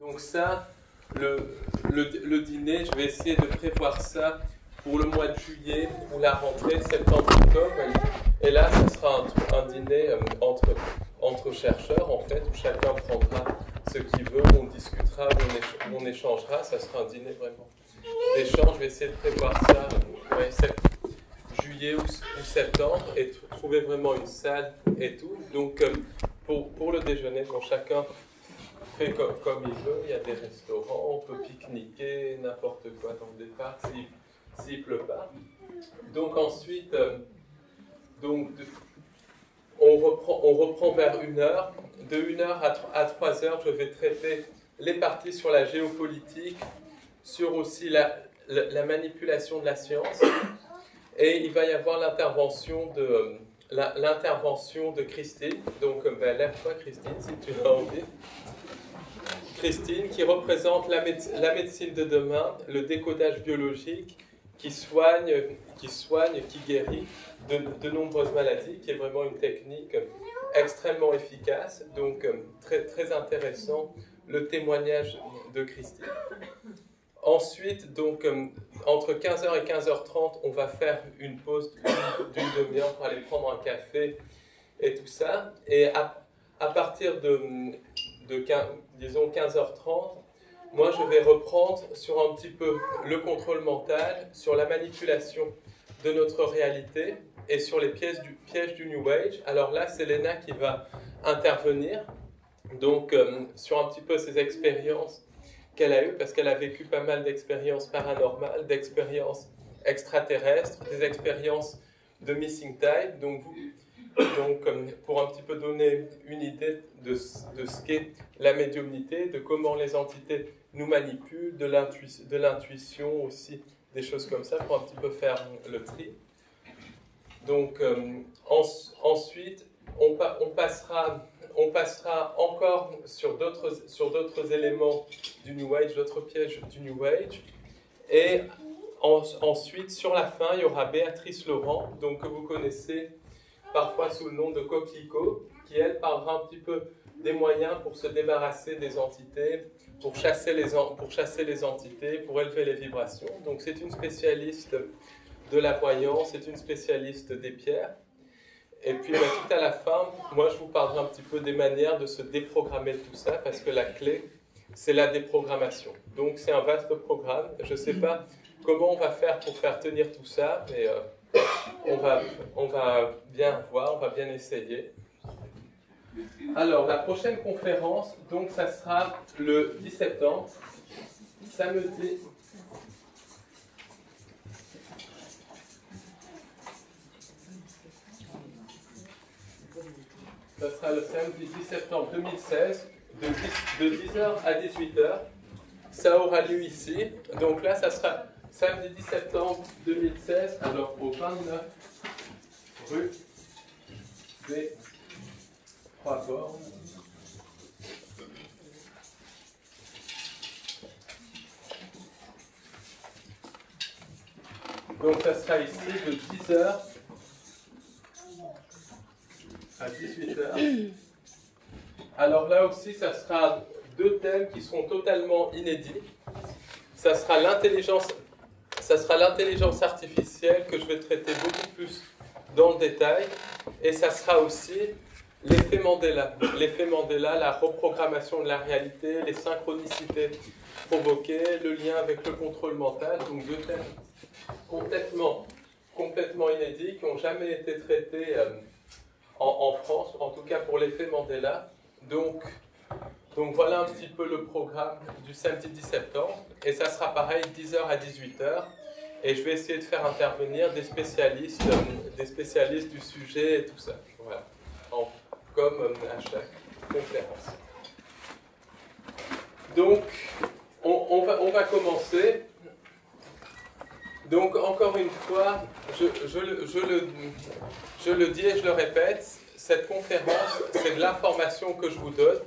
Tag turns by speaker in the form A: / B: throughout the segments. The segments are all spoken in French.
A: Donc ça, le dîner, je vais essayer de prévoir ça pour le mois de juillet ou la rentrée, septembre-octobre. Et là, ce sera un dîner entre chercheurs, en fait, où chacun prendra ce qu'il veut, on discutera, on échangera. Ça sera un dîner vraiment d'échange. Je vais essayer de prévoir ça, juillet ou septembre, et trouver vraiment une salle et tout. Donc, pour le déjeuner, bon, chacun fait comme il veut. Il y a des restaurants, on peut pique-niquer, n'importe quoi dans des parcs s'il pleut pas. Donc ensuite, on reprend vers 1h. De 1h à 3h, je vais traiter les parties sur la géopolitique, sur aussi la manipulation de la science. Et il va y avoir l'intervention de Christine. Donc, lève-toi Christine, si tu as envie. Christine, qui représente la médecine de demain, le décodage biologique, qui soigne, qui guérit de nombreuses maladies, qui est vraiment une technique extrêmement efficace. Donc, très, très intéressant, le témoignage de Christine. Ensuite, donc, entre 15h et 15h30, on va faire une pause d'une demi-heure pour aller prendre un café et tout ça. Et à partir disons 15h30, moi je vais reprendre sur un petit peu le contrôle mental, sur la manipulation de notre réalité et sur les pièges du New Age. Alors là, c'est Léna qui va intervenir, donc sur un petit peu ses expériences qu'elle a eues, parce qu'elle a vécu pas mal d'expériences paranormales, d'expériences extraterrestres, des expériences de missing time. Donc pour un petit peu donner une idée de ce qu'est la médiumnité, de comment les entités nous manipulent, de l'intuition aussi, des choses comme ça, pour un petit peu faire le tri. Donc ensuite, on passera encore sur d'autres éléments du New Age, d'autres pièges du New Age. Et ensuite, sur la fin, il y aura Béatrice Laurent, donc, que vous connaissez parfois sous le nom de Coquelicot, qui, elle, parlera un petit peu des moyens pour se débarrasser des entités, pour chasser les entités, pour élever les vibrations. Donc, c'est une spécialiste de la voyance, c'est une spécialiste des pierres. Et puis, tout à la fin, moi, je vous parlerai un petit peu des manières de se déprogrammer de tout ça, parce que la clé, c'est la déprogrammation. Donc, c'est un vaste programme. Je ne sais pas comment on va faire pour faire tenir tout ça, mais on va bien voir, on va bien essayer. Alors, la prochaine conférence, donc, ça sera le 10 septembre, samedi. Ça sera le samedi 10 septembre 2016, de 10h à 18h. Ça aura lieu ici. Donc là, ça sera samedi 10 septembre 2016, alors au 29 rue des Trois Bornes. Donc ça sera ici de 10h à 18h. Alors là aussi, ça sera deux thèmes qui seront totalement inédits. Ça sera l'intelligence artificielle, que je vais traiter beaucoup plus dans le détail. Et ça sera aussi l'effet Mandela. L'effet Mandela, la reprogrammation de la réalité, les synchronicités provoquées, le lien avec le contrôle mental. Donc deux thèmes complètement inédits qui n'ont jamais été traités en France, en tout cas pour l'effet Mandela. Donc voilà un petit peu le programme du samedi 10 septembre. Et ça sera pareil, 10h à 18h. Et je vais essayer de faire intervenir des spécialistes du sujet et tout ça. Voilà. Comme à chaque conférence. Donc, on va commencer. Donc, encore une fois, je le dis et je le répète, cette conférence, c'est de l'information que je vous donne.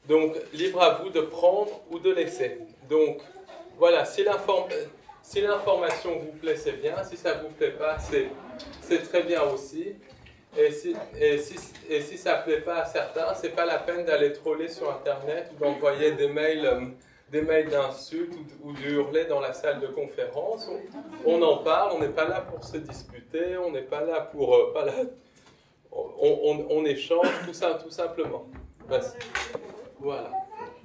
A: Donc, libre à vous de prendre ou de laisser. Donc, voilà, si l'information vous plaît, c'est bien. Si ça ne vous plaît pas, c'est très bien aussi. Et si ça ne plaît pas à certains, c'est pas la peine d'aller troller sur Internet ou d'envoyer des mails d'insultes ou de hurler dans la salle de conférence. On en parle, on n'est pas là pour se disputer, on n'est pas là pour... on échange tout simplement. Voilà.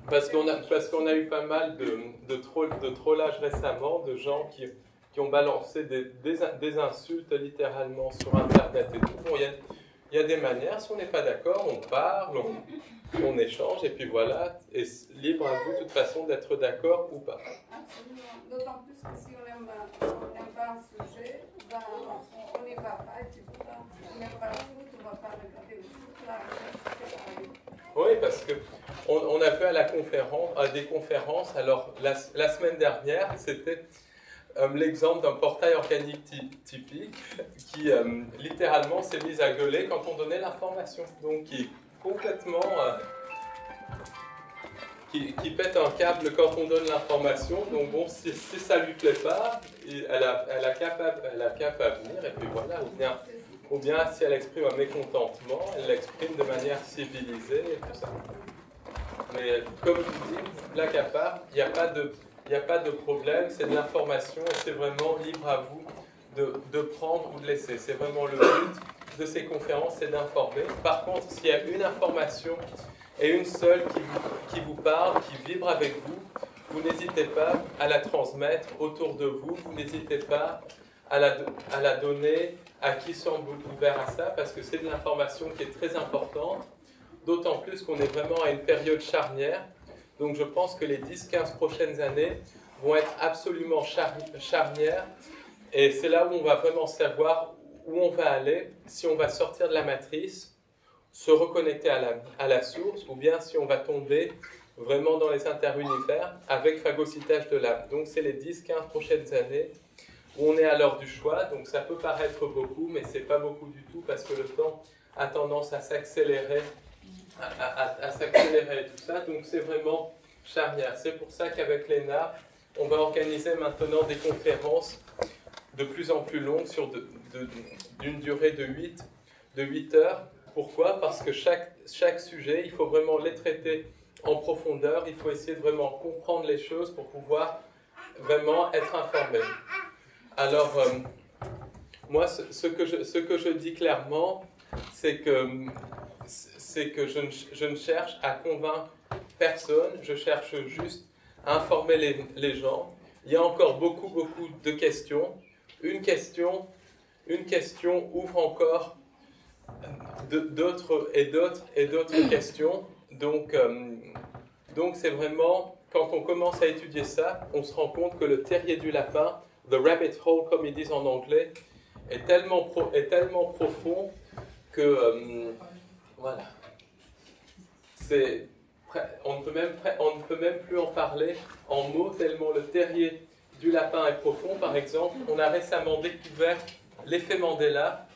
A: Parce qu'on a eu pas mal de trollage récemment, de gens qui ont balancé des insultes littéralement sur Internet et tout. Bon, il y a des manières, si on n'est pas d'accord, on parle, on échange, et puis voilà, et libre à vous de toute façon d'être d'accord ou pas.
B: Absolument. D'autant plus que si on n'aime pas un sujet, ben, on n'y va pas, et puis on n'aime pas le foot, on ne va pas regarder le foot, là,
A: oui, parce qu'on a fait à des conférences, alors la semaine dernière, c'était l'exemple d'un portail organique typique qui littéralement s'est mis à gueuler quand on donnait l'information. Donc qui est complètement... qui pète un câble quand on donne l'information. Donc bon, si ça lui plaît pas, elle a qu'à venir, et puis voilà, ou bien si elle exprime un mécontentement, elle l'exprime de manière civilisée et tout ça. Mais comme je vous dis, blague à part, il n'y a pas de problème, c'est de l'information et c'est vraiment libre à vous de prendre ou de laisser. C'est vraiment le but de ces conférences, c'est d'informer. Par contre, s'il y a une information et une seule qui vous parle, qui vibre avec vous, vous n'hésitez pas à la transmettre autour de vous, vous n'hésitez pas à la donner à qui semble ouvert à ça, parce que c'est de l'information qui est très importante, d'autant plus qu'on est vraiment à une période charnière. Donc je pense que les 10-15 prochaines années vont être absolument charnières, et c'est là où on va vraiment savoir où on va aller, si on va sortir de la matrice, se reconnecter à la source, ou bien si on va tomber vraiment dans les interunivers avec phagocytage de l'âme. Donc c'est les 10-15 prochaines années où on est à l'heure du choix, donc ça peut paraître beaucoup, mais c'est pas beaucoup du tout, parce que le temps a tendance à s'accélérer, à s'accélérer et tout ça, donc c'est vraiment charnière. C'est pour ça qu'avec l'ENA, on va organiser maintenant des conférences de plus en plus longues, d'une durée de 8 heures. Pourquoi? Parce que chaque sujet, il faut vraiment les traiter en profondeur, il faut essayer de vraiment comprendre les choses pour pouvoir vraiment être informé. Alors, moi, ce que je dis clairement, c'est que je ne cherche à convaincre personne, je cherche juste à informer les gens. Il y a encore beaucoup de questions. Une question ouvre encore d'autres questions. Donc c'est vraiment, quand on commence à étudier ça, on se rend compte que le terrier du lapin, the rabbit hole comme ils disent en anglais, est tellement profond que voilà. On ne peut même plus en parler en mots tellement le terrier du lapin est profond. Par exemple, on a récemment découvert l'effet Mandela.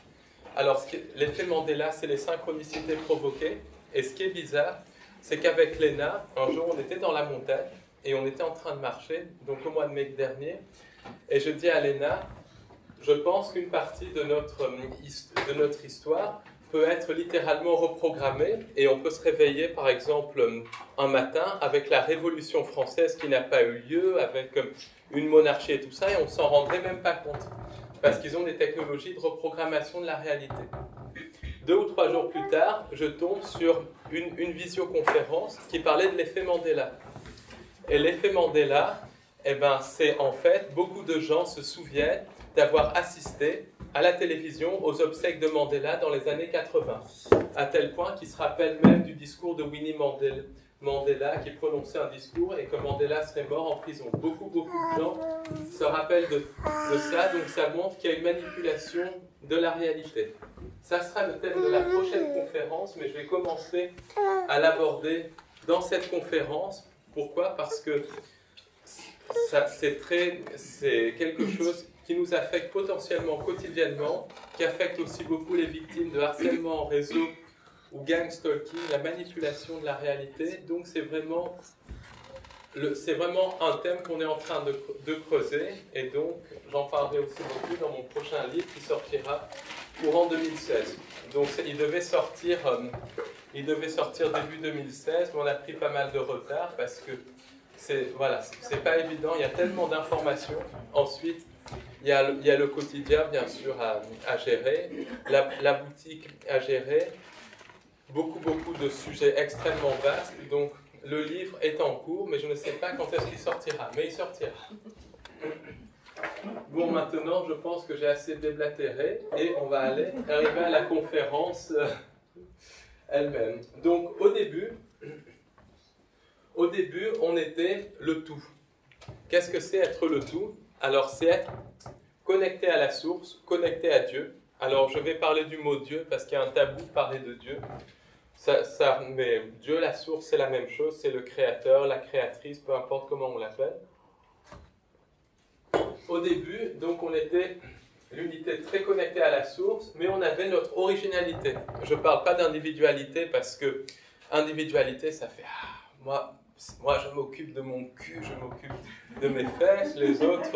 A: Alors, l'effet Mandela, c'est les synchronicités provoquées. Et ce qui est bizarre, c'est qu'avec Léna, un jour, on était dans la montagne et on était en train de marcher, donc au mois de mai dernier. Et je dis à Léna, je pense qu'une partie de notre histoire peut être littéralement reprogrammée et on peut se réveiller, par exemple, un matin avec la Révolution française qui n'a pas eu lieu, avec une monarchie et tout ça, et on ne s'en rendrait même pas compte. Parce qu'ils ont des technologies de reprogrammation de la réalité. 2 ou 3 jours plus tard, je tombe sur une visioconférence qui parlait de l'effet Mandela. Et l'effet Mandela, eh ben, c'est en fait, beaucoup de gens se souviennent d'avoir assisté à la télévision aux obsèques de Mandela dans les années 80, à tel point qu'ils se rappellent même du discours de Winnie Mandela qui prononçait un discours et que Mandela serait mort en prison. Beaucoup de gens se rappellent de ça, donc ça montre qu'il y a une manipulation de la réalité. Ça sera le thème de la prochaine conférence, mais je vais commencer à l'aborder dans cette conférence. Pourquoi? Parce que c'est quelque chose qui nous affecte potentiellement quotidiennement, qui affecte aussi beaucoup les victimes de harcèlement en réseau ou gang stalking, la manipulation de la réalité. Donc c'est vraiment un thème qu'on est en train de creuser, et donc j'en parlerai aussi beaucoup dans mon prochain livre qui sortira courant 2016. Donc il devait sortir début 2016, mais on a pris pas mal de retard parce que c'est pas évident, il y a tellement d'informations. Ensuite, il y a le quotidien, bien sûr, à gérer, la boutique à gérer, beaucoup de sujets extrêmement vastes. Donc le livre est en cours, mais je ne sais pas quand est-ce qu'il sortira, mais il sortira. Bon, maintenant, je pense que j'ai assez déblatéré et on va arriver à la conférence elle-même. Donc, au début, on était le tout. Qu'est-ce que c'est être le tout? Alors, c'est être connecté à la source, connecté à Dieu. Alors, je vais parler du mot Dieu parce qu'il y a un tabou de parler de Dieu. Mais Dieu, la source, c'est la même chose. C'est le créateur, la créatrice, peu importe comment on l'appelle. Au début, donc, on était l'unité très connectée à la source, mais on avait notre originalité. Je ne parle pas d'individualité parce que individualité, ça fait moi, je m'occupe de mon cul, je m'occupe de mes fesses, les autres,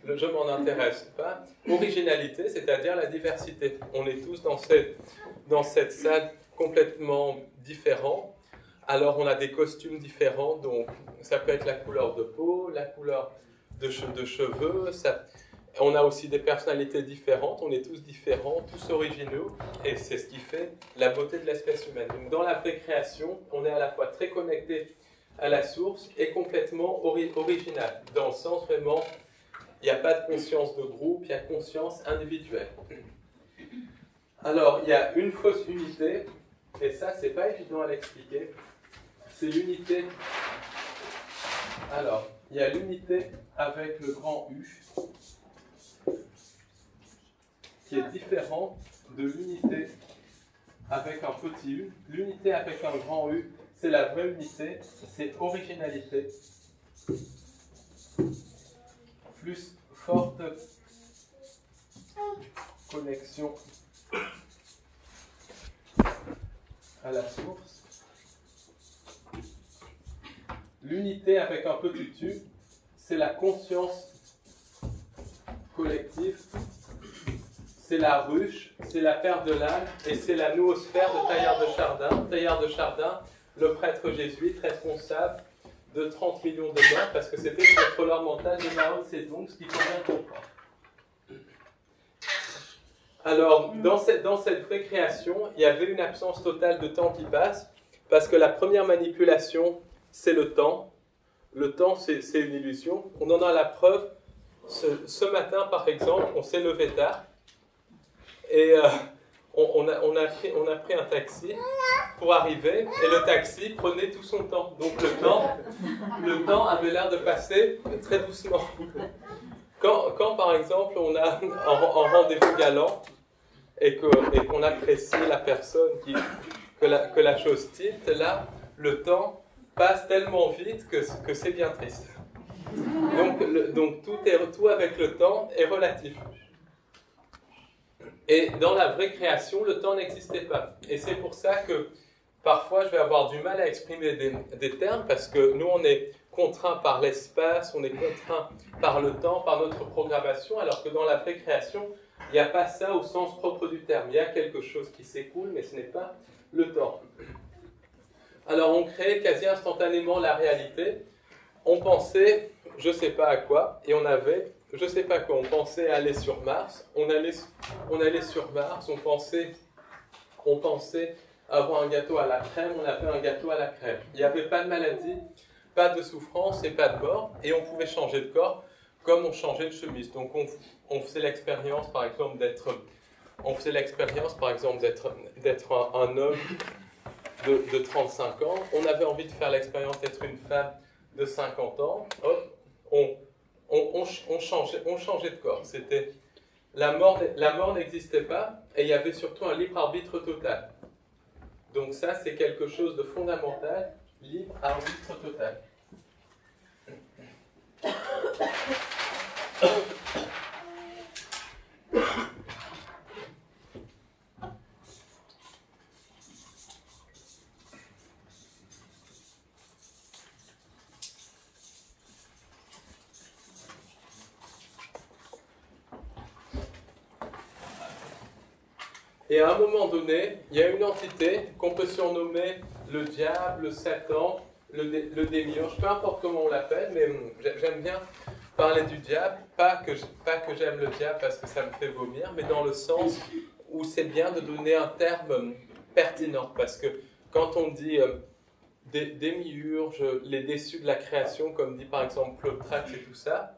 A: je m'en intéresse pas. Originalité, c'est-à-dire la diversité. On est tous dans cette salle complètement différente. Alors, on a des costumes différents, donc ça peut être la couleur de peau, la couleur de cheveux, on a aussi des personnalités différentes, on est tous différents, tous originaux, et c'est ce qui fait la beauté de l'espèce humaine. Donc dans la vraie création, on est à la fois très connecté à la source et complètement original, dans le sens vraiment, il n'y a pas de conscience de groupe, il y a conscience individuelle. Alors, il y a une fausse unité, et ça, c'est pas évident à l'expliquer, c'est l'unité. Alors, il y a l'unité avec le grand U, qui est différent de l'unité avec un petit u. L'unité avec un grand U, c'est la vraie unité, c'est originalité. Plus forte connexion à la source. L'unité avec un petit u, c'est la conscience collective. C'est la ruche, c'est la paire de l'âme et c'est la noosphère de Teilhard de Chardin. Teilhard de Chardin, le prêtre jésuite responsable de 30 millions de morts parce que c'était le contrôleur mental de Mao Zedong, ce qu'il faut bien comprendre. Alors, dans cette vraie création, il y avait une absence totale de temps qui passe parce que la première manipulation, c'est le temps. Le temps, c'est une illusion. On en a la preuve. Ce matin, par exemple, on s'est levé tard. Et on a pris un taxi pour arriver, et le taxi prenait tout son temps. Donc le temps avait l'air de passer très doucement. Quand par exemple, on a un rendez-vous galant, et qu'on apprécie la personne, que la chose tilte, là, le temps passe tellement vite que c'est bien triste. Donc tout avec le temps est relatif. Et dans la vraie création, le temps n'existait pas. Et c'est pour ça que parfois je vais avoir du mal à exprimer des termes parce que nous on est contraint par l'espace, on est contraint par le temps, par notre programmation, alors que dans la vraie création, il n'y a pas ça au sens propre du terme. Il y a quelque chose qui s'écoule, mais ce n'est pas le temps. Alors on crée quasi instantanément la réalité. On pensait, je ne sais pas à quoi, et on avait... Je ne sais pas quoi, on pensait aller sur Mars, on allait sur Mars, on pensait avoir un gâteau à la crème, on avait un gâteau à la crème. Il n'y avait pas de maladie, pas de souffrance et pas de mort, et on pouvait changer de corps comme on changeait de chemise. Donc on faisait l'expérience par exemple d'être un homme de 35 ans, on avait envie de faire l'expérience d'être une femme de 50 ans, hop, on changeait de corps. C'était la mort n'existait pas et il y avait surtout un libre arbitre total. Donc ça, c'est quelque chose de fondamental, libre arbitre total. Et à un moment donné, il y a une entité qu'on peut surnommer le diable, le Satan, le démiurge, peu importe comment on l'appelle, mais j'aime bien parler du diable, pas que j'aime le diable parce que ça me fait vomir, mais dans le sens où c'est bien de donner un terme pertinent, parce que quand on dit démiurge, les déçus de la création, comme dit par exemple Claude Pratt et tout ça,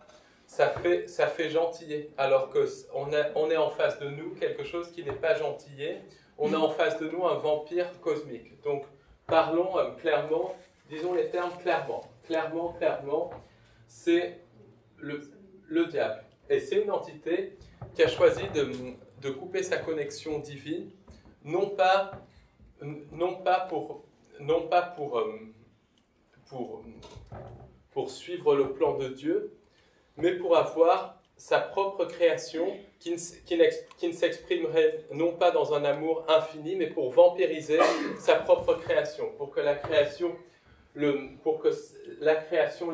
A: ça fait gentillet, alors qu'on est en face de nous quelque chose qui n'est pas gentillet, on a en face de nous un vampire cosmique. Donc parlons clairement, disons les termes clairement. Clairement, c'est le diable. Et c'est une entité qui a choisi de couper sa connexion divine, non pas pour suivre le plan de Dieu, mais pour avoir sa propre création qui ne s'exprimerait non pas dans un amour infini, mais pour vampiriser sa propre création, pour que la création le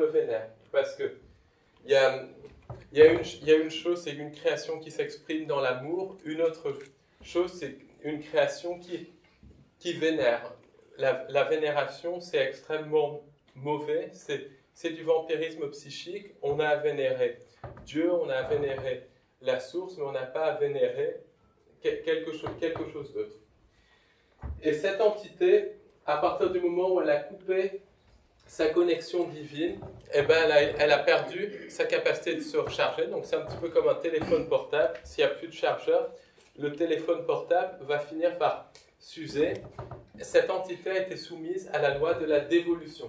A: vénère. Parce que il y a une chose, c'est une création qui s'exprime dans l'amour. Une autre chose, c'est une création qui vénère. La vénération, c'est extrêmement mauvais. C'est du vampirisme psychique. On a à vénérer Dieu, on a à vénérer la source, mais on n'a pas à vénérer quelque chose d'autre. Et cette entité, à partir du moment où elle a coupé sa connexion divine, eh ben elle a perdu sa capacité de se recharger. Donc c'est un petit peu comme un téléphone portable. S'il n'y a plus de chargeur, le téléphone portable va finir par s'user. Cette entité a été soumise à la loi de la dévolution.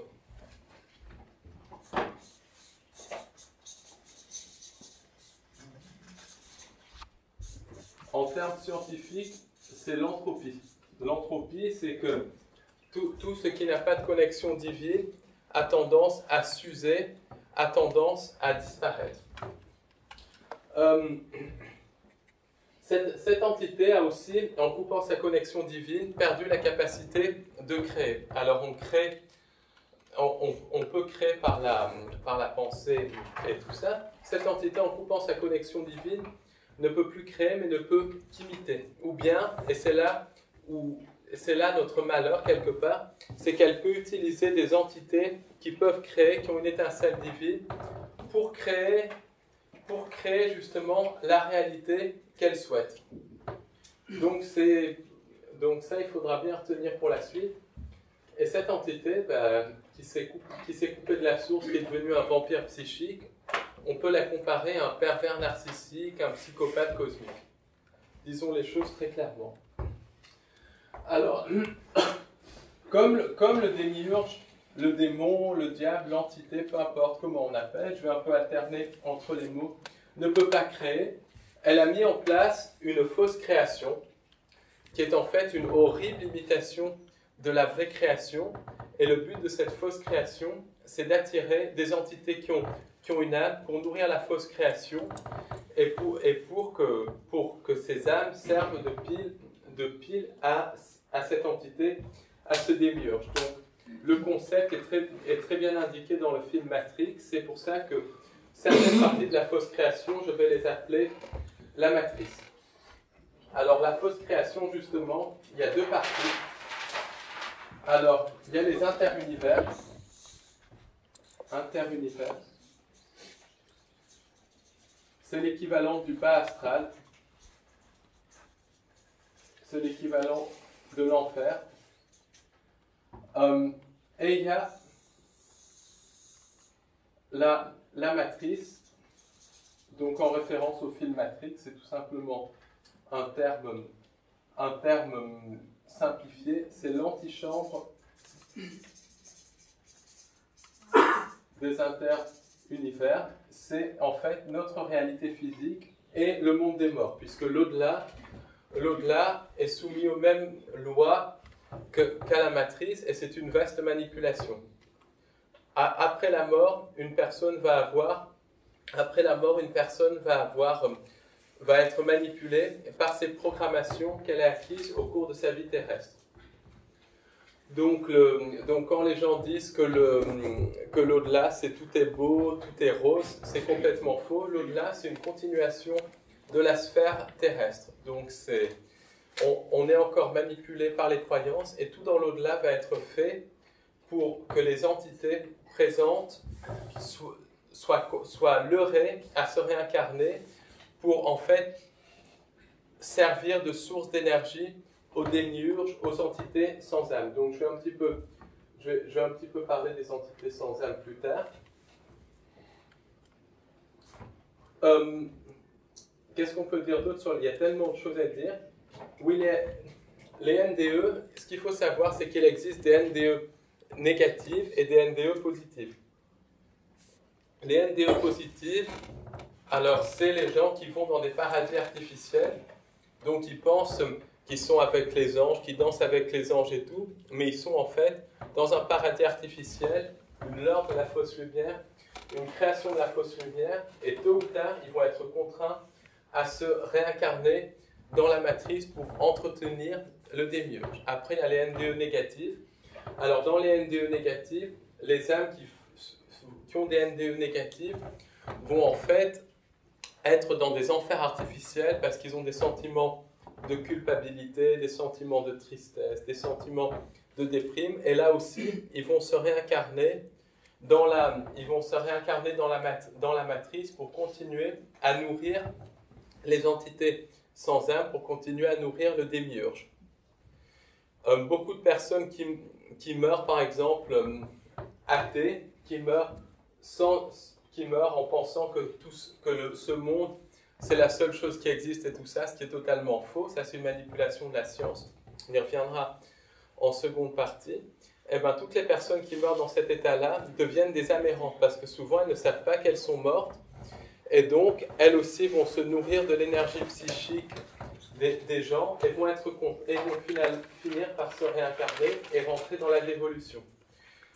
A: En termes scientifiques, c'est l'entropie. L'entropie, c'est que tout ce qui n'a pas de connexion divine a tendance à s'user, a tendance à disparaître. Cette entité a aussi, en coupant sa connexion divine, perdu la capacité de créer. Alors on peut créer par la pensée et tout ça. Cette entité, en coupant sa connexion divine, ne peut plus créer, mais ne peut qu'imiter. Ou bien, et c'est là notre malheur quelque part, c'est qu'elle peut utiliser des entités qui peuvent créer, qui ont une étincelle divine, pour créer justement la réalité qu'elle souhaite. Donc ça, il faudra bien retenir pour la suite. Et cette entité, qui s'est coupée de la source, qui est devenue un vampire psychique, on peut la comparer à un pervers narcissique, un psychopathe cosmique. Disons les choses très clairement. Alors, comme le démiurge, le démon, le diable, l'entité, peu importe comment on appelle, je vais un peu alterner entre les mots, ne peut pas créer, elle a mis en place une fausse création, qui est en fait une horrible imitation de la vraie création. Et le but de cette fausse création, c'est d'attirer des entités qui ont une âme pour nourrir la fausse création et pour que ces âmes servent de pile à cette entité, à ce démiurge. Donc, le concept est très bien indiqué dans le film Matrix. C'est pour ça que certaines parties de la fausse création, je vais les appeler la matrice. Alors, la fausse création, justement, il y a deux parties. Alors, il y a les interunivers. Interunivers. C'est l'équivalent du bas astral. C'est l'équivalent de l'enfer. Et il y a la matrice, donc en référence au film Matrix, c'est tout simplement un terme simplifié, c'est l'antichambre des interunivers. C'est en fait notre réalité physique et le monde des morts, puisque l'au-delà est soumis aux mêmes lois qu'à la matrice, et c'est une vaste manipulation. Après la mort, une personne va être manipulée par ces programmations qu'elle a acquises au cours de sa vie terrestre. Donc quand les gens disent que l'au-delà, c'est tout est beau, tout est rose, c'est complètement faux. L'au-delà, c'est une continuation de la sphère terrestre. Donc on est encore manipulé par les croyances et tout dans l'au-delà va être fait pour que les entités présentes soient leurrées à se réincarner pour en fait servir de source d'énergie aux démiurges, aux entités sans âme. Donc je vais un petit peu parler des entités sans âme plus tard. Qu'est-ce qu'on peut dire d'autre sur... Il y a tellement de choses à dire. Oui, les NDE, ce qu'il faut savoir, c'est qu'il existe des NDE négatives et des NDE positives. Les NDE positives, alors c'est les gens qui vont dans des paradis artificiels, donc ils pensent qu'ils sont avec les anges, qu'ils dansent avec les anges et tout, mais ils sont en fait dans un paradis artificiel, une leurre de la fausse lumière, une création de la fausse lumière, et tôt ou tard, ils vont être contraints à se réincarner dans la matrice pour entretenir le démiurge. Après, il y a les NDE négatives. Alors, dans les NDE négatives, les âmes qui ont des NDE négatives vont en fait être dans des enfers artificiels parce qu'ils ont des sentiments de culpabilité, des sentiments de tristesse, des sentiments de déprime. Et là aussi, ils vont se réincarner dans la matrice pour continuer à nourrir les entités sans âme, pour continuer à nourrir le démiurge. Beaucoup de personnes qui meurent, par exemple, athées, qui meurent en pensant que ce monde, c'est la seule chose qui existe et tout ça, ce qui est totalement faux. Ça, c'est une manipulation de la science. On y reviendra en seconde partie. Eh bien, toutes les personnes qui meurent dans cet état-là deviennent des âmes errantes parce que souvent, elles ne savent pas qu'elles sont mortes et donc, elles aussi vont se nourrir de l'énergie psychique des gens et vont finir par se réincarner et rentrer dans la dévolution.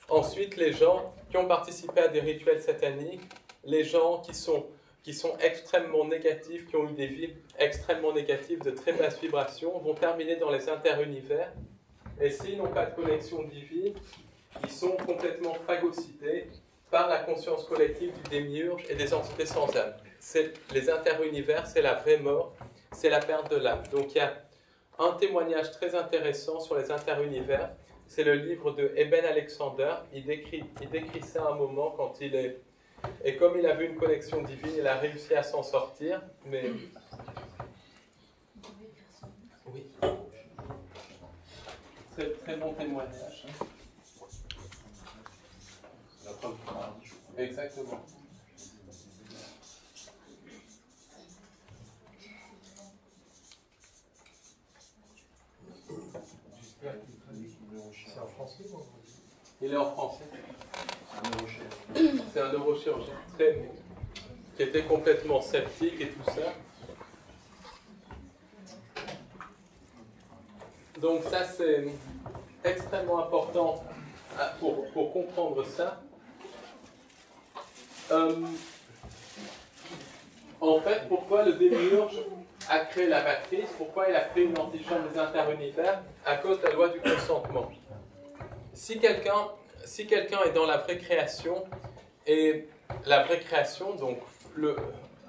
A: Ensuite, les gens qui ont participé à des rituels sataniques, les gens qui sont extrêmement négatifs, qui ont eu des vies extrêmement négatives, de très basse vibration, vont terminer dans les interunivers. Et s'ils n'ont pas de connexion divine, ils sont complètement phagocytés par la conscience collective du démiurge et des entités sans âme. Les interunivers, c'est la vraie mort, c'est la perte de l'âme. Donc il y a un témoignage très intéressant sur les interunivers, c'est le livre de Eben Alexander. Il décrit ça à un moment quand il est... Et comme il avait une connexion divine, il a réussi à s'en sortir, mais... Oui. Très, très bon témoignage. Exactement.
C: C'est en français ou en anglais?
A: Il est en français. C'est un neurochirurgien qui était complètement sceptique et tout ça. Donc ça, c'est extrêmement important pour comprendre ça. En fait, pourquoi le démiurge a créé la matrice? Pourquoi il a créé une antichambre des interunivers? À cause de la loi du consentement. Si quelqu'un est dans la vraie création, et la vraie création, donc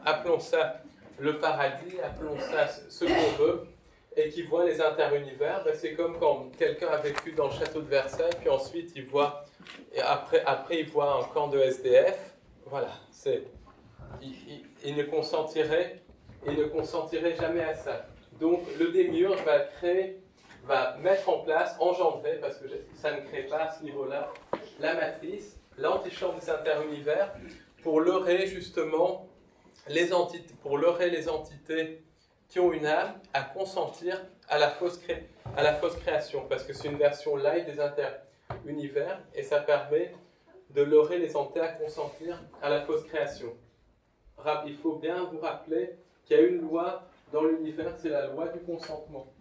A: appelons ça le paradis, appelons ça ce qu'on veut, et qui voit les interunivers, ben c'est comme quand quelqu'un a vécu dans le château de Versailles, puis ensuite il voit, et après il voit un camp de SDF. Voilà, il ne consentirait jamais à ça. Donc le démiurge va mettre en place, engendrer, parce que ça ne crée pas à ce niveau-là, la matrice, l'antichambre des interunivers, pour leurrer justement les entités qui ont une âme à consentir à la fausse création, parce que c'est une version light des interunivers, et ça permet de leurrer les entités à consentir à la fausse création. Il faut bien vous rappeler qu'il y a une loi dans l'univers, c'est la loi du consentement.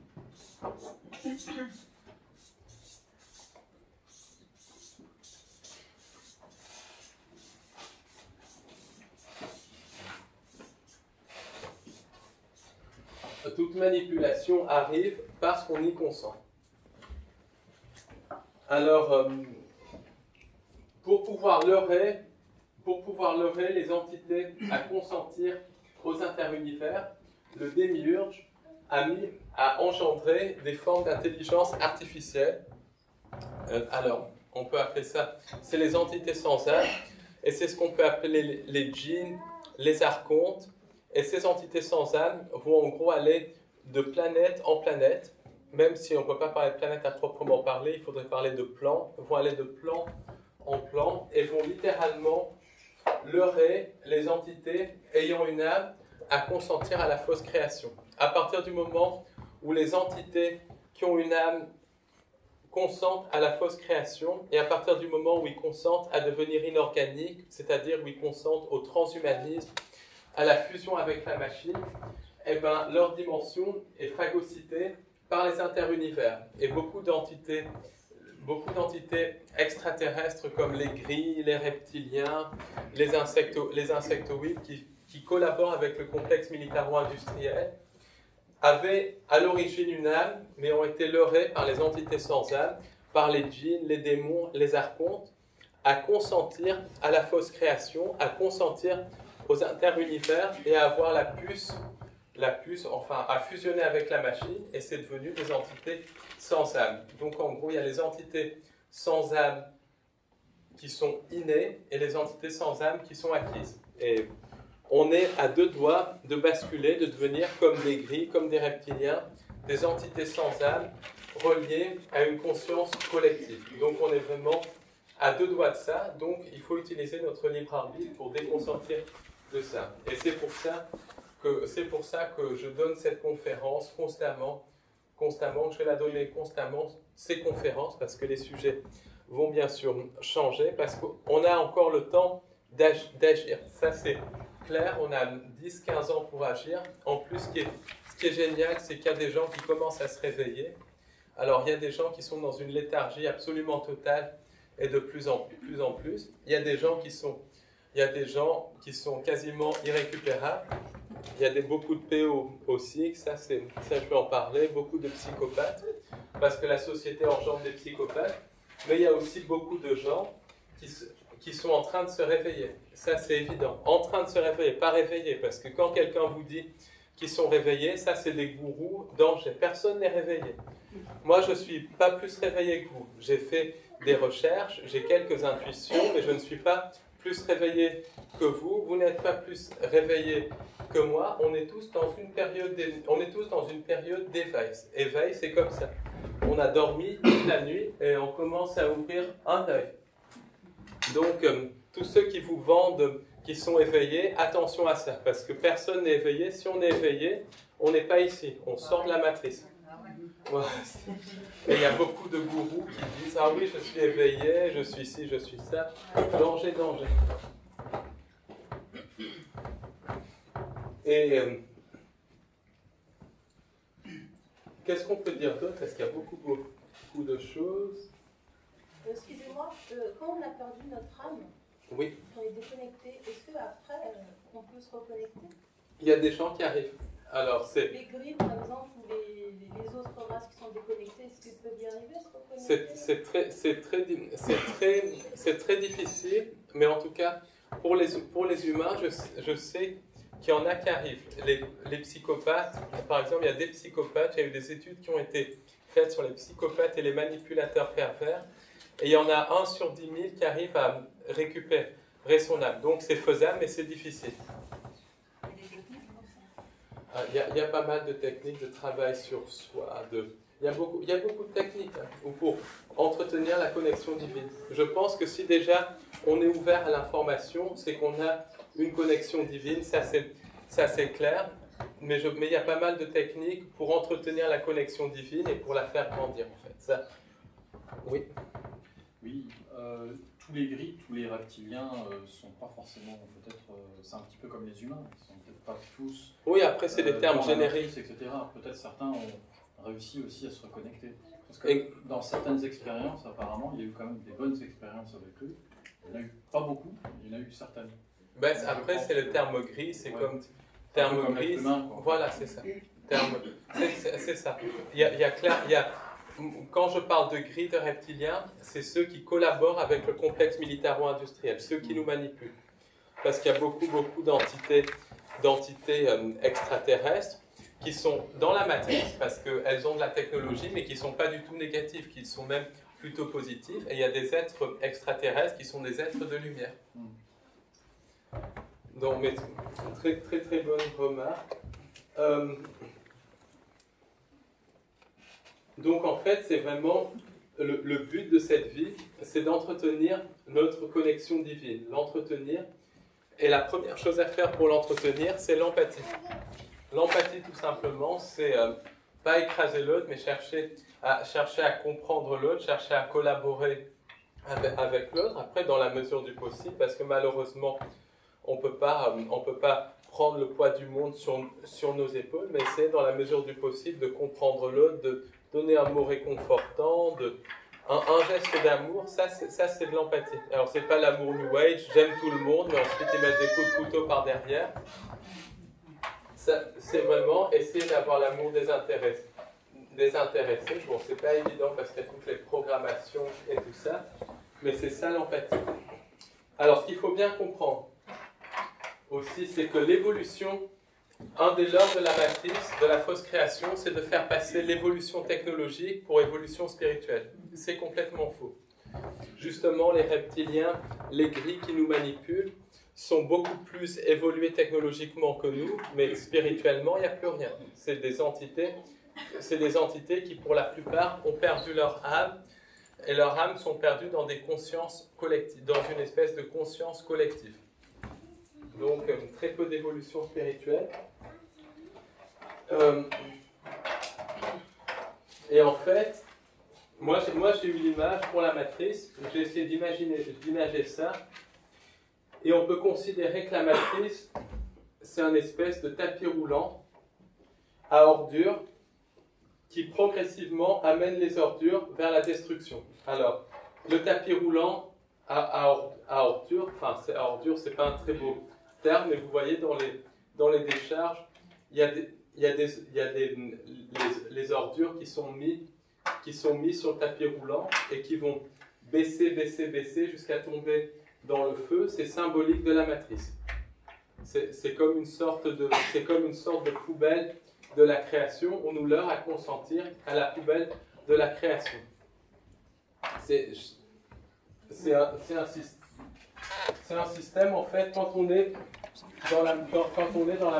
A: Toute manipulation arrive parce qu'on y consent. Alors, pour pouvoir leurrer les entités à consentir aux interunivers, le démiurge a engendré des formes d'intelligence artificielle. Alors, on peut appeler ça, c'est les entités sans âme, et c'est ce qu'on peut appeler les djinns, les archontes, et ces entités sans âme vont en gros aller de planète en planète, même si on ne peut pas parler de planète à proprement parler, il faudrait parler de plans, vont aller de plan en plan, et vont littéralement leurrer les entités ayant une âme à consentir à la fausse création. À partir du moment où les entités qui ont une âme consentent à la fausse création, et à partir du moment où ils consentent à devenir inorganiques, c'est-à-dire où ils consentent au transhumanisme, à la fusion avec la machine, eh ben, leur dimension est phagocytée par les interunivers. Et beaucoup d'entités extraterrestres comme les grilles, les reptiliens, les insectoïdes qui collaborent avec le complexe militaro-industriel, avaient à l'origine une âme, mais ont été leurrés par les entités sans âme, par les djinns, les démons, les archontes, à consentir à la fausse création, à consentir aux interunivers et à avoir la puce, enfin à fusionner avec la machine, et c'est devenu des entités sans âme. Donc en gros, il y a les entités sans âme qui sont innées et les entités sans âme qui sont acquises. Et on est à deux doigts de basculer, de devenir comme des grilles, comme des reptiliens, des entités sans âme, reliées à une conscience collective. Donc on est vraiment à deux doigts de ça, donc il faut utiliser notre libre arbitre pour déconsentir de ça. Et c'est pour ça que je donne cette conférence constamment, que je vais la donner constamment, ces conférences, parce que les sujets vont bien sûr changer, parce qu'on a encore le temps d'agir. Ça c'est clair, on a 10-15 ans pour agir. En plus, ce qui est génial, c'est qu'il y a des gens qui commencent à se réveiller. Alors, il y a des gens qui sont dans une léthargie absolument totale et de plus en plus. Il y a des gens qui sont quasiment irrécupérables. Il y a beaucoup de PO aussi, ça je peux en parler, beaucoup de psychopathes, parce que la société engendre des psychopathes. Mais il y a aussi beaucoup de gens qui sont en train de se réveiller. Ça, c'est évident. En train de se réveiller, pas réveillés, parce que quand quelqu'un vous dit qu'ils sont réveillés, ça, c'est des gourous, danger. Personne n'est réveillé. Moi, je ne suis pas plus réveillé que vous. J'ai fait des recherches, j'ai quelques intuitions, mais je ne suis pas plus réveillé que vous. Vous n'êtes pas plus réveillé que moi. On est tous dans une période d'éveil. Éveil, c'est comme ça. On a dormi toute la nuit et on commence à ouvrir un œil. Donc, tous ceux qui vous vendent, qui sont éveillés, attention à ça, parce que personne n'est éveillé. Si on est éveillé, on n'est pas ici, on sort de la matrice. Voilà. Et il y a beaucoup de gourous qui disent « Ah oui, je suis éveillé, je suis ci, je suis ça. » Danger, danger. Et qu'est-ce qu'on peut dire d'autre? Est-ce qu'il y a beaucoup de choses?
C: Excusez-moi, quand on a perdu notre âme,
A: oui.
C: On est déconnecté, est-ce qu'après, on peut se reconnecter?
A: Il y a des gens qui arrivent. Alors,
C: les grilles, par exemple, ou les autres races qui sont déconnectées, est-ce qu'ils peuvent y arriver à se reconnecter?
A: C'est très difficile, mais en tout cas, pour les humains, je sais qu'il y en a qui arrivent. Les psychopathes, par exemple, il y a des psychopathes, il y a eu des études qui ont été faites sur les psychopathes et les manipulateurs pervers, et il y en a 1 sur 10 000 qui arrivent à récupérer son âme. Donc c'est faisable, mais c'est difficile. Il y a pas mal de techniques de travail sur soi. Il y a beaucoup de techniques pour entretenir la connexion divine. Je pense que si déjà on est ouvert à l'information, c'est qu'on a une connexion divine, ça c'est clair. Mais il y a pas mal de techniques pour entretenir la connexion divine et pour la faire grandir en fait. Ça, oui.
D: Oui, tous les grilles, tous les reptiliens sont pas forcément, peut-être, c'est un petit peu comme les humains, ils sont peut-être pas tous...
A: Oui, après c'est des termes génériques.
D: Etc. Peut-être certains ont réussi aussi à se reconnecter. Parce que dans certaines expériences, apparemment, il y a eu quand même des bonnes expériences avec eux. Il n'y en a eu pas beaucoup, il y en a eu certaines.
A: Ben, après c'est le terme gris, c'est comme... Terme gris, voilà, c'est ça. C'est ça. Il y a quand je parle de gris de reptiliens, c'est ceux qui collaborent avec le complexe militaro-industriel, ceux qui nous manipulent. Parce qu'il y a beaucoup d'entités extraterrestres qui sont dans la matrice, parce qu'elles ont de la technologie, mais qui ne sont pas du tout négatives, qui sont même plutôt positives. Et il y a des êtres extraterrestres qui sont des êtres de lumière. Donc, mais, très, très, très bonne remarque. Donc, en fait, c'est vraiment le but de cette vie, c'est d'entretenir notre connexion divine, l'entretenir. Et la première chose à faire pour l'entretenir, c'est l'empathie. L'empathie, tout simplement, c'est pas écraser l'autre, mais chercher à comprendre l'autre, chercher à collaborer avec l'autre, après dans la mesure du possible, parce que malheureusement, on peut pas prendre le poids du monde sur nos épaules, mais essayer dans la mesure du possible de comprendre l'autre, de donner un mot réconfortant, un geste d'amour, ça c'est de l'empathie. Alors c'est pas l'amour New Age, j'aime tout le monde, mais ensuite ils mettent des coups de couteau par derrière. C'est vraiment essayer d'avoir l'amour désintéressé. Bon, c'est pas évident parce qu'il y a toutes les programmations et tout ça, mais c'est ça l'empathie. Alors, ce qu'il faut bien comprendre aussi, c'est que l'évolution, un des leurres de la matrice, de la fausse création, c'est de faire passer l'évolution technologique pour évolution spirituelle. C'est complètement faux. Justement, les reptiliens, les gris qui nous manipulent, sont beaucoup plus évolués technologiquement que nous, mais spirituellement, il n'y a plus rien. C'est des entités qui, pour la plupart, ont perdu leur âme, et leurs âmes sont perdues dans des consciences collectives, dans une espèce de conscience collective. Donc, très peu d'évolution spirituelle. Et en fait, moi j'ai eu l'image pour la matrice, j'ai essayé d'imaginer ça, et on peut considérer que la matrice, c'est un espèce de tapis roulant à ordures qui progressivement amène les ordures vers la destruction. Alors, le tapis roulant à ordures, enfin, à ordures, c'est pas un très beau terme, mais vous voyez dans les décharges, il y a les ordures qui sont mises sur le tapis roulant et qui vont baisser jusqu'à tomber dans le feu. C'est symbolique de la matrice. C'est comme une sorte de poubelle de la création. On nous leurre à consentir à la poubelle de la création. C'est un système, en fait, quand on est dans la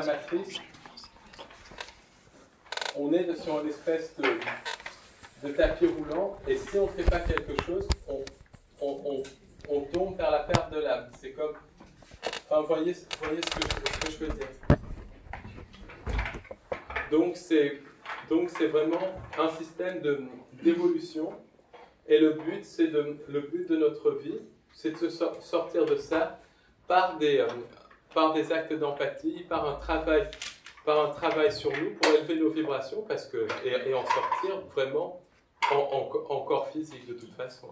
A: matrice, on est sur une espèce de tapis roulant, et si on ne fait pas quelque chose, on tombe vers la perte de l'âme. C'est comme... Enfin, vous voyez ce que je veux dire. Donc c'est vraiment un système d'évolution, et le but de notre vie, c'est de se sortir de ça par des actes d'empathie, par un travail sur nous pour élever nos vibrations, et en sortir vraiment en corps physique de toute façon.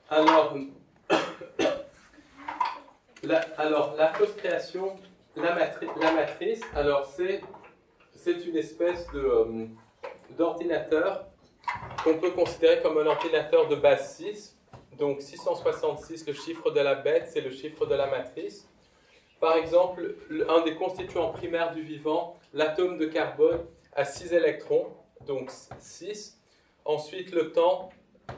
A: Alors la fausse création, la matrice, alors c'est une espèce d'ordinateur qu'on peut considérer comme un ordinateur de base 6. Donc 666, le chiffre de la bête, c'est le chiffre de la matrice. Par exemple, un des constituants primaires du vivant, l'atome de carbone, a 6 électrons, donc 6. Ensuite, le temps,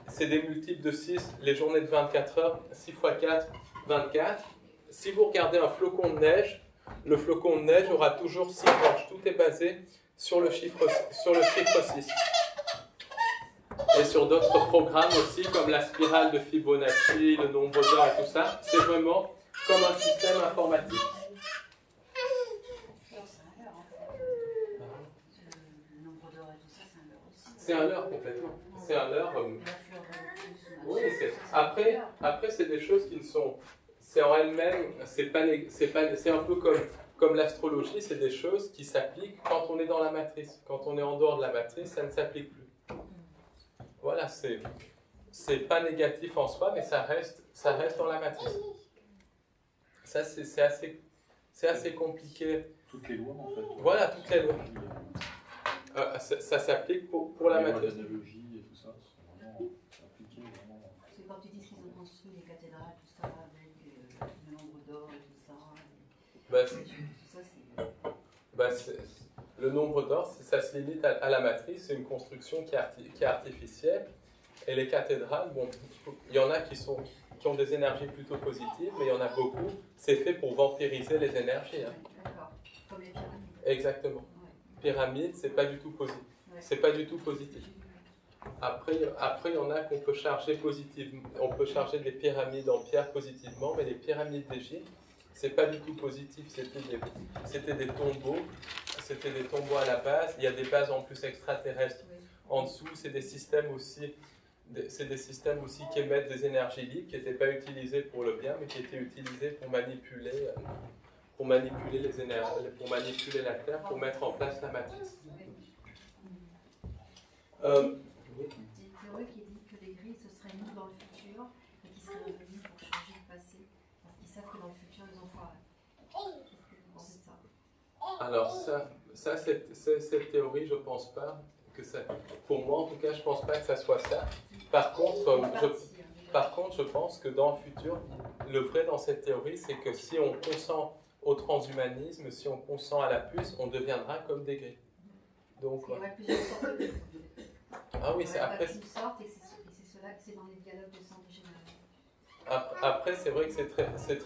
A: c'est des multiples de 6, les journées de 24 heures, 6 x 4, 24. Si vous regardez un flocon de neige, le flocon de neige aura toujours 6 branches. Tout est basé sur le chiffre 6. Et sur d'autres programmes aussi, comme la spirale de Fibonacci, le nombre d'or et tout ça, c'est vraiment comme un système informatique.
E: Le nombre d'or et tout ça, c'est un leurre aussi.
A: C'est un leurre complètement. C'est un leurre. Oui, après c'est des choses qui ne sont... C'est en elles-mêmes, c'est un peu comme l'astrologie, c'est des choses qui s'appliquent quand on est dans la matrice. Quand on est en dehors de la matrice, ça ne s'applique plus. Voilà, c'est pas négatif en soi, mais ça reste dans la matrice. Ça, c'est assez compliqué.
D: Toutes les lois, en fait.
A: Voilà, toutes les lois. Ça s'applique pour la matrice.
D: L'analogie et tout ça, c'est vraiment appliqué.
E: C'est quand tu dis qu'ils ont construit les cathédrales, tout ça, avec le nombre d'or et tout ça.
A: Bah,
E: tout ça,
A: le nombre d'or, ça se limite à la matrice, c'est une construction qui est artificielle. Et les cathédrales, bon, il y en a qui ont des énergies plutôt positives, mais il y en a beaucoup. C'est fait pour vampiriser les énergies. Hein.
E: D'accord, comme les pyramides.
A: Exactement.
E: Ouais.
A: Pyramide, c'est pas du tout positif.
E: Ouais.
A: C'est pas du tout positif. Après, il y en a qu'on peut charger positivement. On peut charger des pyramides en pierre positivement, mais les pyramides d'Égypte, c'est pas du tout positif. C'était des tombeaux. C'était des tombeaux à la base. Il y a des bases en plus extraterrestres.
E: Oui.
A: En dessous, c'est des systèmes aussi qui émettent des énergies libres, qui n'étaient pas utilisées pour le bien, mais qui étaient utilisées pour manipuler les énergies, pour manipuler la Terre, pour mettre en place la matrice.
E: Il y a une théorie qui dit que les grilles, ce serait nous dans le futur, et qui seraient revenus pour changer le passé, parce qu'ils savent que dans le futur, ils ont foiré. Qu'est-ce que vous pensez de ça?
A: Alors cette théorie, je pense pas que ça. Pour moi, en tout cas, je pense pas que ça soit ça. Par contre, je pense que dans le futur, le vrai dans cette théorie, c'est que si on consent au transhumanisme, si on consent à la puce, on deviendra comme des grilles. Donc,
E: il y aurait plusieurs sortes de grilles.
A: Ah oui, c'est après.
E: Une sorte, et c'est cela que c'est dans les dialogues de sang dégénération.
A: Après, c'est vrai que c'est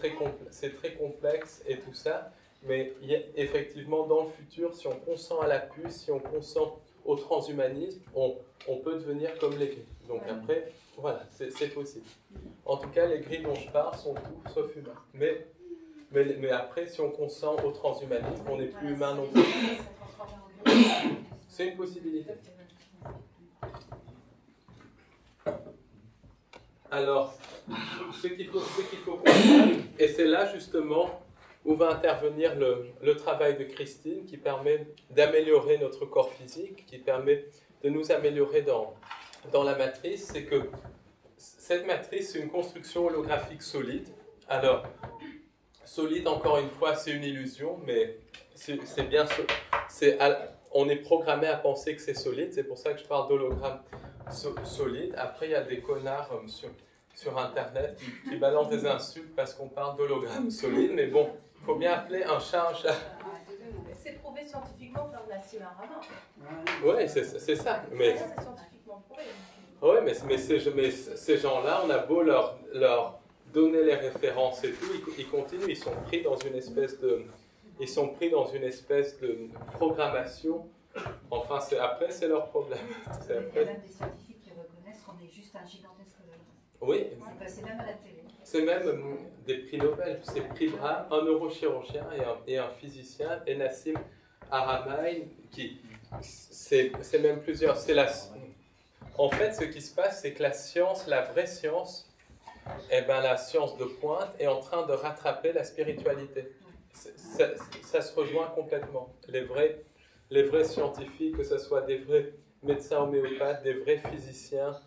A: très complexe et tout ça, mais effectivement, dans le futur, si on consent à la puce, si on consent au transhumanisme, on peut devenir comme les grilles. Donc après, voilà, c'est possible. En tout cas, les grilles dont je parle sont tous sauf humains. Mais après, si on consent au transhumanisme, on n'est plus humain non plus. C'est une possibilité. Alors, ce qu'il faut comprendre, et c'est là justement où va intervenir le travail de Christine, qui permet d'améliorer notre corps physique, qui permet de nous améliorer dans la matrice, c'est que cette matrice, c'est une construction holographique solide. Alors, solide, encore une fois, c'est une illusion, mais c'est bien on est programmé à penser que c'est solide, c'est pour ça que je parle d'hologramme solide. Après, il y a des connards sur Internet qui balancent des insultes parce qu'on parle d'hologramme solide, mais bon, il faut bien appeler un chat un chat.
C: C'est prouvé scientifiquement par l'acier marin.
A: Oui, c'est ça. Mais
C: c'est scientifiquement prouvé.
A: oui, mais ces gens-là, on a beau leur donner les références et tout, ils continuent, ils sont pris dans une espèce de programmation. Enfin, après, c'est leur problème.
E: Il y a même des scientifiques qui reconnaissent qu'on est juste un gigantesque hologramme.
A: Oui.
E: C'est même à la télé.
A: C'est même des prix Nobel. C'est le prix Brahms, un neurochirurgien et un physicien, et Nassim Haramein, c'est même plusieurs. En fait, ce qui se passe, c'est que la science, la vraie science, la science de pointe est en train de rattraper la spiritualité. Ça se rejoint complètement. Les vrais scientifiques, que ce soit des vrais médecins homéopathes, des vrais physiciens,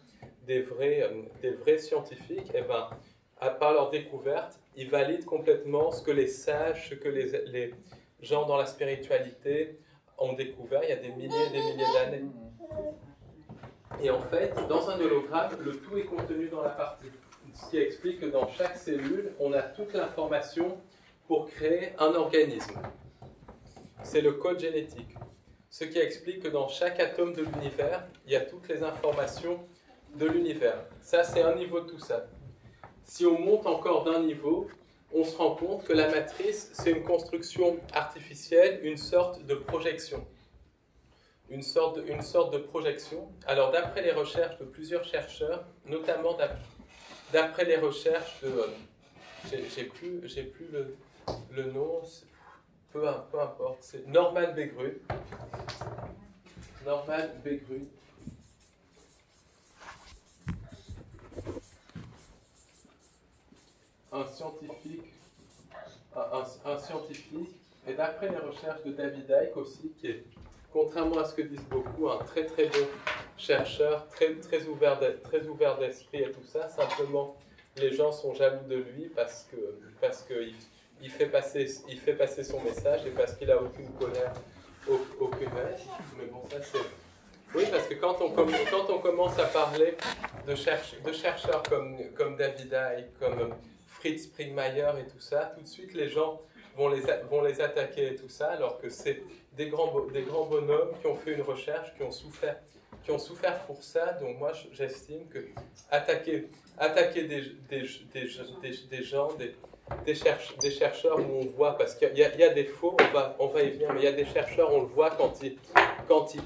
A: des vrais scientifiques, par leur découverte, ils valident complètement ce que les sages, ce que les gens dans la spiritualité ont découvert il y a des milliers et des milliers d'années. Et en fait, dans un hologramme, le tout est contenu dans la partie. Ce qui explique que dans chaque cellule, on a toute l'information pour créer un organisme. C'est le code génétique. Ce qui explique que dans chaque atome de l'univers, il y a toutes les informations de l'univers. Ça, c'est un niveau de tout ça. Si on monte encore d'un niveau, on se rend compte que la matrice, c'est une construction artificielle, une sorte de projection. Une sorte de projection. Alors, d'après les recherches de plusieurs chercheurs, notamment d'après les recherches de... j'ai plus le nom, peu importe, c'est Norman Begrud. Norman Begrud. Un scientifique, et d'après les recherches de David Icke aussi, qui est, contrairement à ce que disent beaucoup, un très très bon chercheur, très ouvert d'esprit et tout ça. Simplement, les gens sont jaloux de lui parce qu'il fait passer son message et parce qu'il n'a aucune colère, aucune haine. Mais bon, ça c'est... Oui, parce que quand on commence à parler de chercheurs comme David Icke, comme Fritz Springmeier et tout ça, tout de suite les gens vont les attaquer et tout ça, alors que c'est des grands bonhommes qui ont fait une recherche, qui ont souffert pour ça. Donc moi, j'estime que attaquer des gens, des chercheurs où on voit, parce qu'il y a des faux, on va y venir, mais il y a des chercheurs, on le voit quand ils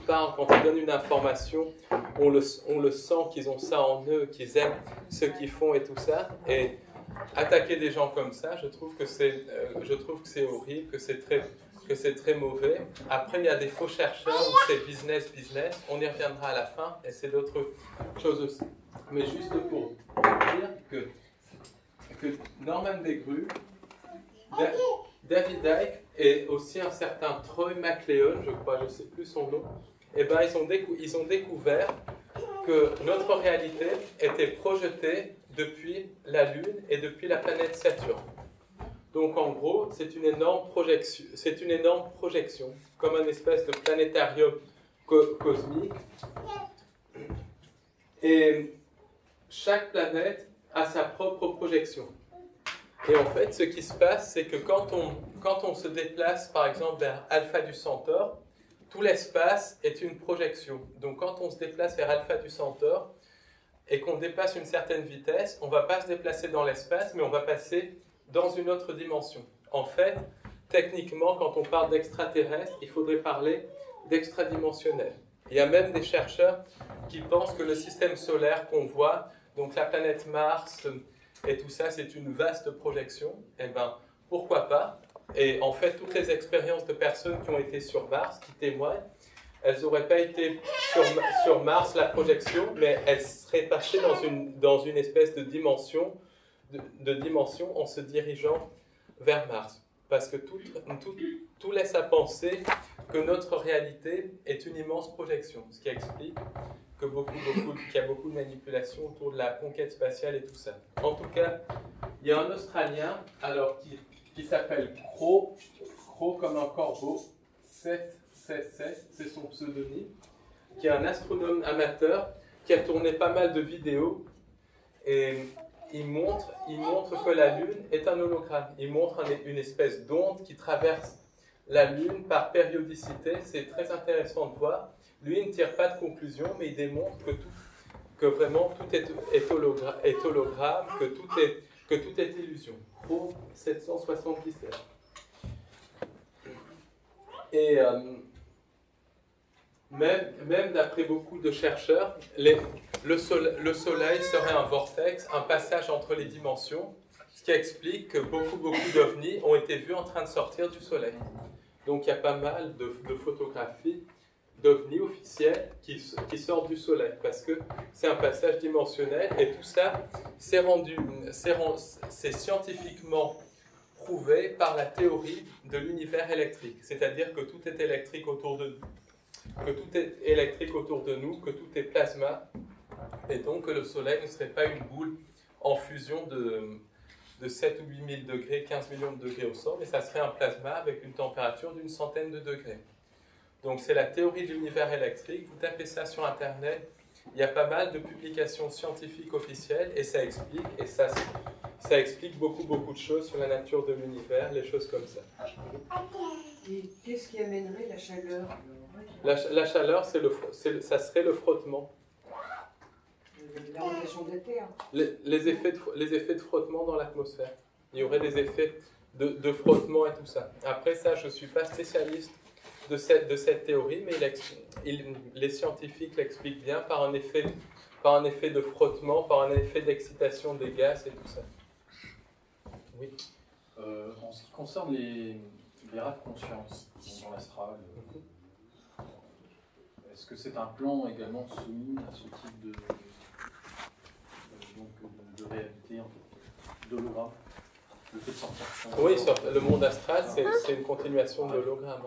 A: parlent, quand ils donnent une information, on le sent qu'ils ont ça en eux, qu'ils aiment ce qu'ils font et tout ça. Et attaquer des gens comme ça, je trouve que c'est horrible, que c'est très mauvais. Après, il y a des faux chercheurs où c'est business, on y reviendra à la fin, et c'est d'autres choses aussi. Mais juste pour dire que Norman Desgrues, David Icke et aussi un certain Troy McLeod, je crois, je ne sais plus son nom, eh ben, ils ont découvert que notre réalité était projetée depuis la Lune et depuis la planète Saturne. Donc en gros, c'est une énorme projection, comme un espèce de planétarium cosmique. Et chaque planète a sa propre projection. Et en fait, ce qui se passe, c'est que quand on se déplace, par exemple, vers Alpha du Centaure, tout l'espace est une projection. Donc quand on se déplace vers Alpha du Centaure et qu'on dépasse une certaine vitesse, on ne va pas se déplacer dans l'espace, mais on va passer dans une autre dimension. En fait, techniquement, quand on parle d'extraterrestre, il faudrait parler d'extradimensionnel. Il y a même des chercheurs qui pensent que le système solaire qu'on voit, donc la planète Mars et tout ça, c'est une vaste projection. Eh bien, pourquoi pas? Et en fait, toutes les expériences de personnes qui ont été sur Mars, qui témoignent, elles n'auraient pas été sur Mars, la projection, mais elles seraient passées dans une espèce de dimension en se dirigeant vers Mars. Parce que tout laisse à penser que notre réalité est une immense projection, ce qui explique qu'il y a beaucoup de manipulations autour de la conquête spatiale et tout ça. En tout cas, il y a un Australien qui s'appelle Crow comme un corbeau, 777, c'est son pseudonyme, qui est un astronome amateur qui a tourné pas mal de vidéos et il montre que la Lune est un hologramme. Il montre une espèce d'onde qui traverse la Lune par périodicité. C'est très intéressant de voir. Lui, il ne tire pas de conclusion, mais il démontre que vraiment tout est hologramme, que tout est illusion. Pro 777. Et même d'après beaucoup de chercheurs, le Soleil serait un vortex, un passage entre les dimensions, ce qui explique que beaucoup d'ovnis ont été vus en train de sortir du Soleil. Donc il y a pas mal de photographies d'ovnis officiels qui sortent du Soleil, parce que c'est un passage dimensionnel, et tout ça, c'est scientifiquement prouvé par la théorie de l'univers électrique, c'est-à-dire que tout est électrique autour de nous, que tout est plasma, et donc que le Soleil ne serait pas une boule en fusion de 7 ou 8 000 degrés, 15 millions de degrés au centre, mais ça serait un plasma avec une température d'une centaine de degrés. Donc c'est la théorie de l'univers électrique, vous tapez ça sur Internet, il y a pas mal de publications scientifiques officielles, et ça explique beaucoup de choses sur la nature de l'univers, les choses comme ça.
F: Et qu'est-ce qui amènerait la chaleur?
A: La chaleur, ça serait le frottement.
F: La rotation de la Terre.
A: Les effets de frottement dans l'atmosphère. Il y aurait des effets de frottement et tout ça. Après ça, je ne suis pas spécialiste de cette théorie, mais les scientifiques l'expliquent bien par un effet de frottement, par un effet d'excitation des gaz et tout ça. Oui.
D: En ce qui concerne les rêves conscients dans l'astral, est-ce que c'est un plan également soumis à ce type de réalité, en fait, d'hologramme? Le fait de sortir.
A: Oui, le monde astral, c'est une continuation de l'hologramme.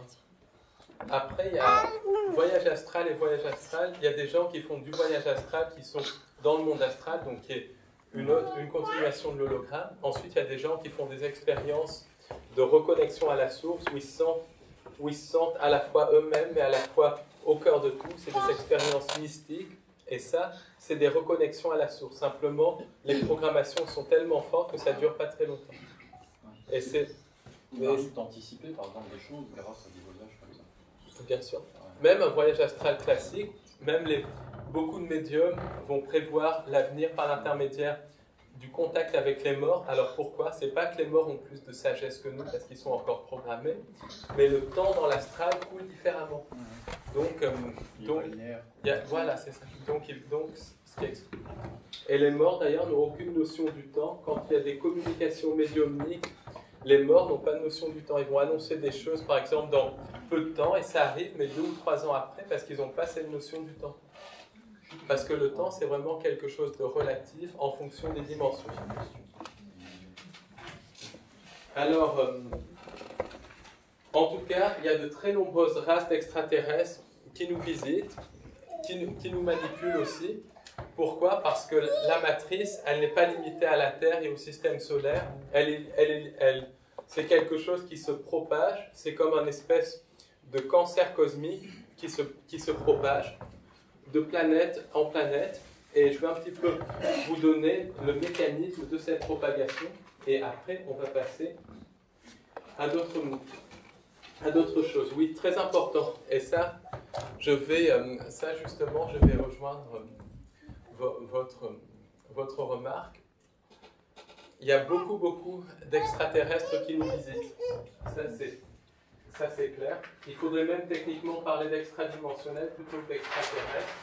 A: Après, il y a voyage astral et voyage astral. Il y a des gens qui font du voyage astral qui sont dans le monde astral, donc qui est une continuation de l'hologramme. Ensuite, il y a des gens qui font des expériences de reconnexion à la source, où ils se sentent à la fois eux-mêmes, mais à la fois au cœur de tout. C'est des expériences mystiques, et ça, c'est des reconnexions à la source. Simplement, les programmations sont tellement fortes que ça ne dure pas très longtemps. Et
D: On arrive d'anticiper par exemple des choses grâce à des voyages comme ça.
A: Bien sûr. Même un voyage astral classique, beaucoup de médiums vont prévoir l'avenir par l'intermédiaire du contact avec les morts. Alors pourquoi? C'est pas que les morts ont plus de sagesse que nous parce qu'ils sont encore programmés, mais le temps dans l'astral coule différemment. Voilà, c'est ça. Ce qui explique. Et les morts d'ailleurs n'ont aucune notion du temps. Quand il y a des communications médiumniques, les morts n'ont pas de notion du temps. Ils vont annoncer des choses, par exemple, dans peu de temps, et ça arrive, mais 2 ou 3 ans après, parce qu'ils n'ont pas cette notion du temps. Parce que le temps, c'est vraiment quelque chose de relatif en fonction des dimensions. Alors, en tout cas, il y a de très nombreuses races d'extraterrestres qui nous visitent, qui nous manipulent aussi. Pourquoi? Parce que la matrice, elle n'est pas limitée à la Terre et au système solaire. C'est quelque chose qui se propage. C'est comme un espèce de cancer cosmique qui se propage de planète en planète. Et je vais un petit peu vous donner le mécanisme de cette propagation. Et après, on va passer à d'autres choses. Oui, très important. Et ça, je vais rejoindre votre remarque. Il y a beaucoup d'extraterrestres qui nous visitent. Ça, c'est clair. Il faudrait même techniquement parler d'extradimensionnels plutôt que d'extraterrestres.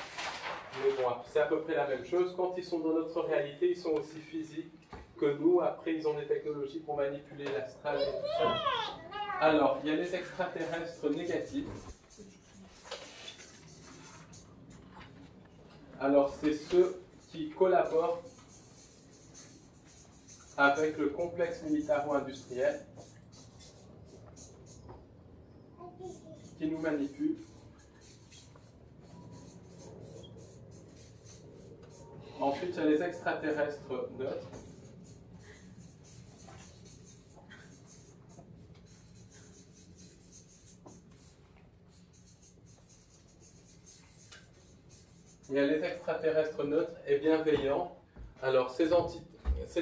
A: Mais bon, c'est à peu près la même chose. Quand ils sont dans notre réalité, ils sont aussi physiques que nous. Après, ils ont des technologies pour manipuler l'astral et tout ça. Alors, il y a les extraterrestres négatifs. Alors, c'est ceux qui collaborent avec le complexe militaro-industriel, qui nous manipulent. Ensuite, il y a les extraterrestres neutres. Il y a les extraterrestres neutres et bienveillants. Alors, ces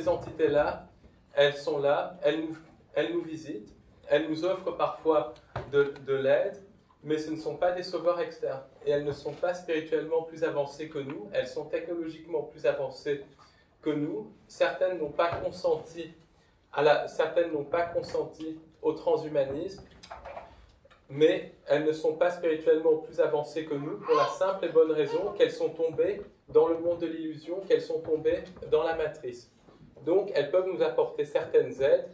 A: entités-là, elles sont là, elles nous visitent, elles nous offrent parfois de l'aide, mais ce ne sont pas des sauveurs externes. Et elles ne sont pas spirituellement plus avancées que nous, elles sont technologiquement plus avancées que nous. Certaines n'ont pas consenti au transhumanisme, mais elles ne sont pas spirituellement plus avancées que nous pour la simple et bonne raison qu'elles sont tombées dans le monde de l'illusion, qu'elles sont tombées dans la matrice. Donc, elles peuvent nous apporter certaines aides,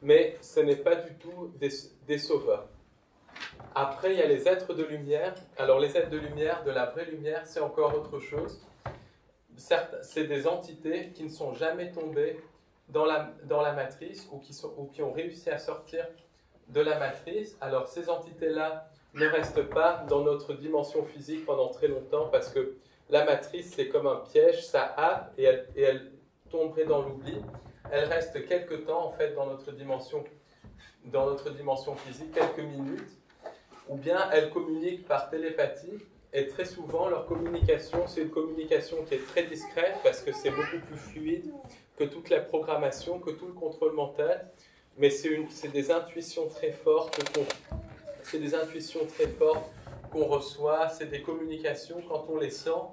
A: mais ce n'est pas du tout des sauveurs. Après, il y a les êtres de lumière. Alors, les êtres de lumière, de la vraie lumière, c'est encore autre chose. C'est des entités qui ne sont jamais tombées dans la matrice ou qui ont réussi à sortir de la matrice. Alors, ces entités-là ne restent pas dans notre dimension physique pendant très longtemps parce que la matrice, c'est comme un piège, ça happe et elle tomberait dans l'oubli. Elle reste quelques temps, en fait, dans notre dimension physique, quelques minutes, ou bien elles communiquent par télépathie, et très souvent, leur communication, c'est une communication qui est très discrète, parce que c'est beaucoup plus fluide que toute la programmation, que tout le contrôle mental, mais c'est des intuitions très fortes qu'on reçoit, c'est des communications, quand on les sent,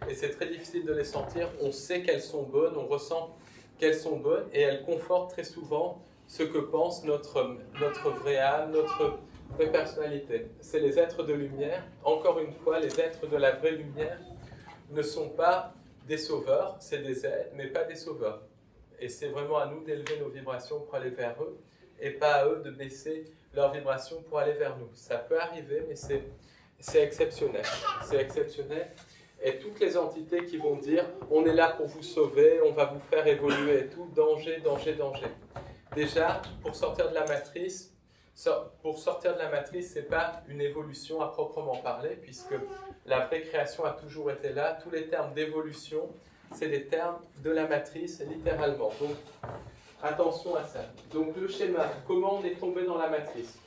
A: et c'est très difficile de les sentir, on sait qu'elles sont bonnes, on ressent qu'elles sont bonnes, et elles confortent très souvent ce que pense notre vraie âme, notre vraie personnalité. C'est les êtres de lumière. Encore une fois, les êtres de la vraie lumière ne sont pas des sauveurs, c'est des aides, mais pas des sauveurs. Et c'est vraiment à nous d'élever nos vibrations pour aller vers eux, et pas à eux de baisser leurs vibrations pour aller vers nous. Ça peut arriver, mais c'est exceptionnel. C'est exceptionnel. Et toutes les entités qui vont dire « on est là pour vous sauver, on va vous faire évoluer et tout, danger, danger, danger ». Déjà, pour sortir de la matrice, ce n'est pas une évolution à proprement parler, puisque la vraie création a toujours été là. Tous les termes d'évolution, c'est des termes de la matrice, littéralement. Donc, attention à ça. Donc, le schéma, comment on est tombé dans la matrice?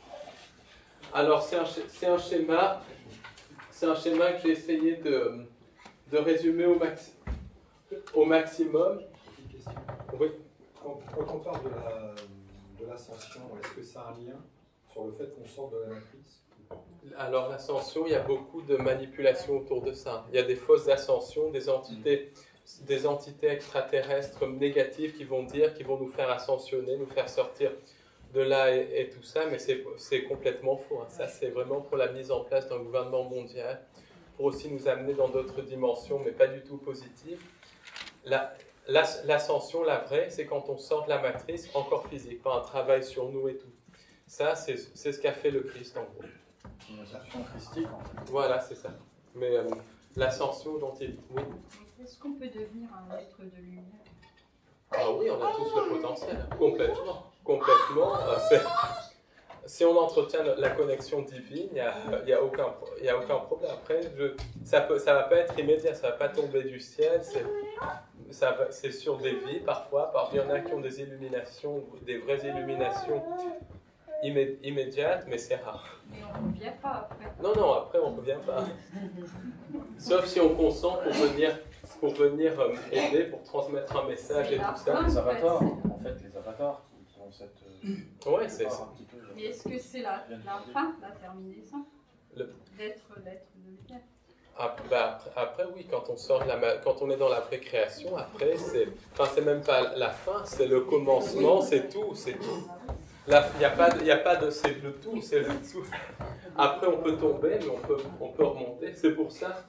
A: Alors, c'est un schéma que j'ai essayé de résumer au maximum.
G: Une question.
A: Oui.
G: Quand on parle de de l'ascension, est-ce que ça a un lien sur le fait qu'on sorte de la matrice?
A: Alors l'ascension, il y a beaucoup de manipulations autour de ça. Il y a des fausses ascensions, des entités extraterrestres négatives qui vont nous faire ascensionner, nous faire sortir de là et tout ça, mais c'est complètement faux. Hein. Ça, c'est vraiment pour la mise en place d'un gouvernement mondial, pour aussi nous amener dans d'autres dimensions, mais pas du tout positives. L'ascension, la vraie, c'est quand on sort de la matrice, encore physique, pas un travail sur nous et tout. Ça, c'est ce qu'a fait le Christ, en gros.
D: Une ascension christique, en fait.
A: Voilà, c'est ça. Mais l'ascension dont il... Oui.
E: Est-ce qu'on peut devenir un être de lumière?
A: Ah oui, on a tous le potentiel, complètement. Complètement. Si on entretient la connexion divine, il n'y a aucun problème. Après, ça ne va pas être immédiat, ça ne va pas tomber du ciel. C'est sur des vies parfois. Il y en a qui ont des illuminations, des vraies illuminations immédiates, mais c'est rare.
E: Mais on ne revient pas après.
A: Non, après on ne revient pas. Sauf si on consent pour venir aider, pour transmettre un message et tout ça.
D: Les avatars, en fait, les avatars qui ont cette...
A: Ouais, c'est ça.
E: Mais est-ce que c'est la fin, la terminaison d'être l'être de lumière?
A: Après, oui, quand on est dans la vraie création, après, c'est même pas la fin, c'est le commencement, c'est tout. Il n'y a pas de c'est le tout, c'est le tout. Après, on peut tomber, mais on peut remonter. C'est pour ça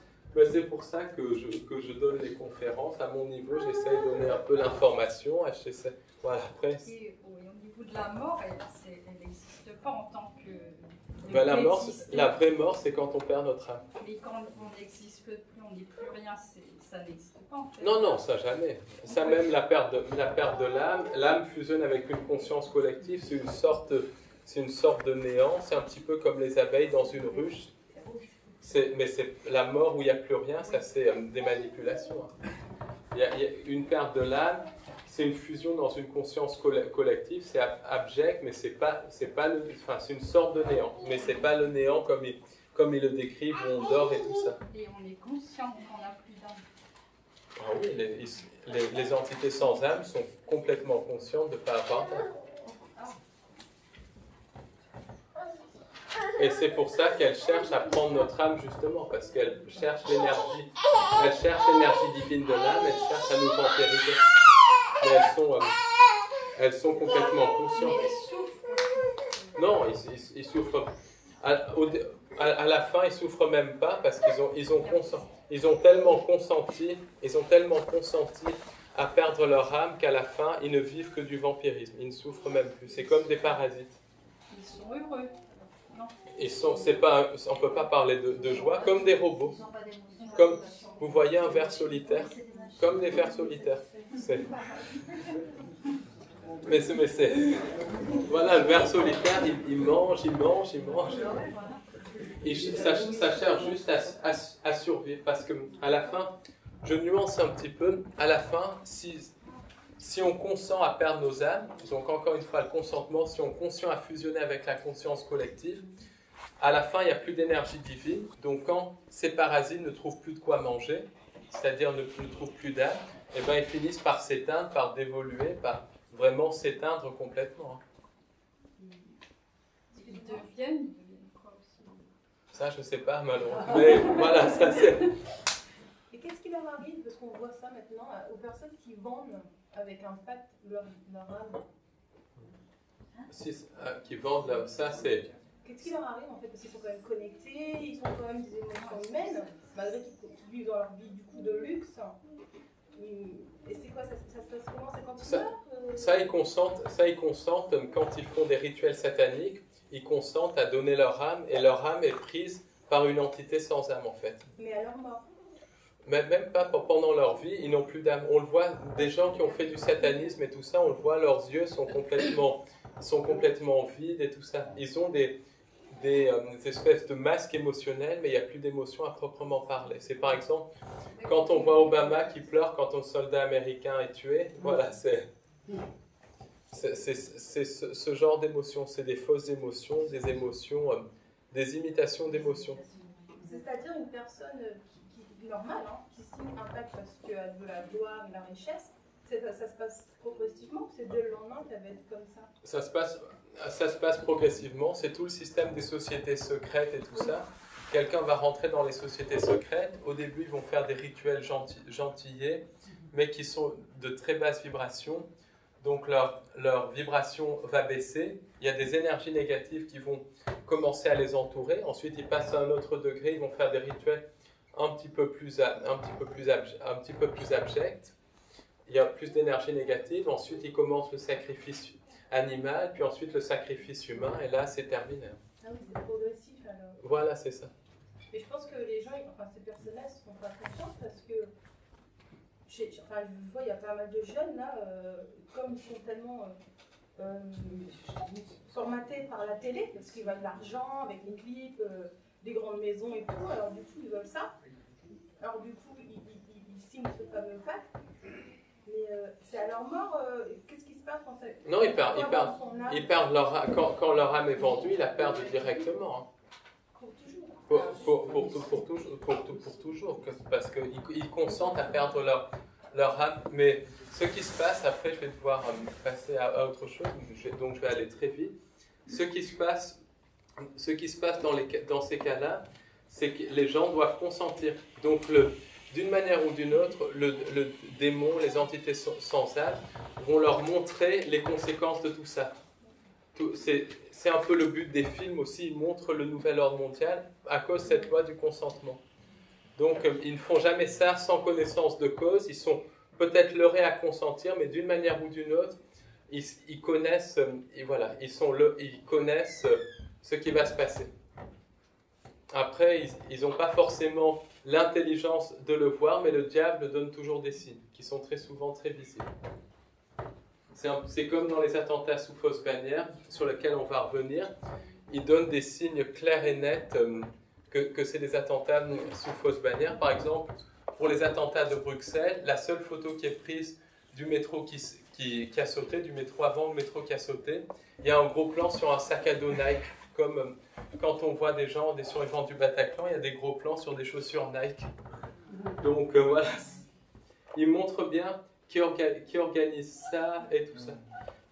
A: que je donne les conférences. À mon niveau, j'essaie de donner un peu l'information. Voilà, après.
E: Et au niveau de la mort, elle n'existe pas en tant que...
A: La vraie mort, c'est quand on perd notre âme.
E: Mais quand on n'existe plus, on n'est plus rien, ça n'existe pas en fait.
A: Non, ça jamais. Ça même, la perte de l'âme fusionne avec une conscience collective, c'est une sorte de néant, c'est un petit peu comme les abeilles dans une ruche. Mais c'est la mort où il n'y a plus rien, ça c'est des manipulations. Il y a une perte de l'âme, c'est une fusion dans une conscience collective, c'est abject, mais c'est une sorte de néant. Mais c'est pas le néant comme ils le décrivent, où on dort et tout ça.
E: Et on est conscient qu'on n'a plus d'âme.
A: Ah oui, les entités sans âme sont complètement conscientes de ne pas avoir d'âme. Et c'est pour ça qu'elles cherchent à prendre notre âme justement, parce qu'elles cherchent l'énergie. Elles cherchent l'énergie divine de l'âme, elles cherchent à nous vampiriser. Mais elles sont complètement conscientes. Non, ils souffrent. À la fin, ils souffrent même pas parce ils ont tellement consenti à perdre leur âme qu'à la fin, ils ne vivent que du vampirisme. Ils ne souffrent même plus. C'est comme des parasites.
E: Ils sont heureux. Non.
A: On ne peut pas parler de joie, comme des robots. Comme vous voyez un ver solitaire, comme des vers solitaires. Mais c'est... Voilà, le ver solitaire, il mange. Et ça cherche juste à survivre. Parce qu'à la fin, je nuance un petit peu, à la fin, si on consent à perdre nos âmes, donc encore une fois le consentement, si on consent à fusionner avec la conscience collective, à la fin il n'y a plus d'énergie divine, donc quand ces parasites ne trouvent plus de quoi manger, c'est-à-dire ne trouvent plus d'âme, et ben ils finissent par s'éteindre, par dévoluer, par vraiment s'éteindre complètement.
E: Ils deviennent quoi aussi?
A: Ça je ne sais pas malheureusement, mais voilà, ça c'est...
C: Et qu'est-ce qui leur arrive, parce qu'on voit ça maintenant, aux personnes qui vendent avec un pacte leur âme?
A: Qui vendent ça, c'est...
C: Qu'est-ce qui leur arrive en fait? Parce qu'ils sont quand même connectés, ils sont quand même des émotions humaines, malgré qu'ils vivent dans leur vie du coup de luxe. Et c'est quoi, ça se passe comment? C'est quand ils meurent
A: Ça, ils consentent quand ils font des rituels sataniques, ils consentent à donner leur âme, et leur âme est prise par une entité sans âme en fait.
C: Mais à leur mort?
A: Même pas pendant leur vie, ils n'ont plus d'âme. On le voit, des gens qui ont fait du satanisme et tout ça, on le voit, leurs yeux sont complètement vides et tout ça. Ils ont des espèces de masques émotionnels, mais il n'y a plus d'émotion à proprement parler. C'est par exemple, quand on voit Obama qui pleure quand un soldat américain est tué, voilà, c'est ce genre d'émotions. C'est des fausses émotions, des imitations d'émotions.
C: C'est-à-dire une personne qui normale, qui signe un pacte parce qu'elle veut la gloire et la richesse, Ça se passe progressivement, c'est dès le lendemain que ça va être comme ça.
A: Ça se passe progressivement, c'est tout le système des sociétés secrètes et tout ça. Quelqu'un va rentrer dans les sociétés secrètes. Au début, ils vont faire des rituels gentillés, mais qui sont de très basse vibration. Donc leur vibration va baisser. Il y a des énergies négatives qui vont commencer à les entourer. Ensuite, ils passent à un autre degré. Ils vont faire des rituels un petit peu plus abjects. Il y a plus d'énergie négative. Ensuite, ils commencent le sacrifice animal, puis ensuite le sacrifice humain. Et là, c'est terminé.
C: Ah oui, c'est progressif alors.
A: Voilà, c'est ça.
C: Mais je pense que les gens, enfin ces personnes-là, ne sont pas conscientes parce que, je vois, il y a pas mal de jeunes là, comme ils sont tellement formatés par la télé, parce qu'ils veulent de l'argent avec les clips, des grandes maisons et tout, alors du coup ils veulent ça. Alors du coup ils signent ce fameux pacte. Mais c'est à leur mort, qu'est-ce qui se passe quand ça...
A: Non, ils perdent leur âme. Quand leur âme est vendue, ils la perdent directement. Hein. Pour toujours, parce qu'ils consentent à perdre leur âme. Mais ce qui se passe, après je vais devoir passer à autre chose, donc je vais aller très vite. Ce qui se passe dans ces cas-là, c'est que les gens doivent consentir. Donc d'une manière ou d'une autre, le démon, les entités sans âme, vont leur montrer les conséquences de tout ça. C'est un peu le but des films aussi, ils montrent le nouvel ordre mondial à cause de cette loi du consentement. Donc ils ne font jamais ça sans connaissance de cause, ils sont peut-être leurrés à consentir, mais d'une manière ou d'une autre, ils connaissent, ils connaissent ce qui va se passer. Après, ils n'ont pas forcément l'intelligence de le voir, mais le diable donne toujours des signes qui sont très souvent très visibles. C'est comme dans les attentats sous fausse bannière, sur lesquels on va revenir. Il donne des signes clairs et nets que c'est des attentats sous fausse bannière. Par exemple, pour les attentats de Bruxelles, la seule photo qui est prise du métro qui a sauté, du métro avant le métro qui a sauté, il y a un gros plan sur un sac à dos Nike, comme quand on voit des gens, des survivants du Bataclan, il y a des gros plans sur des chaussures Nike. Donc voilà, il montre bien qui organise ça et tout ça.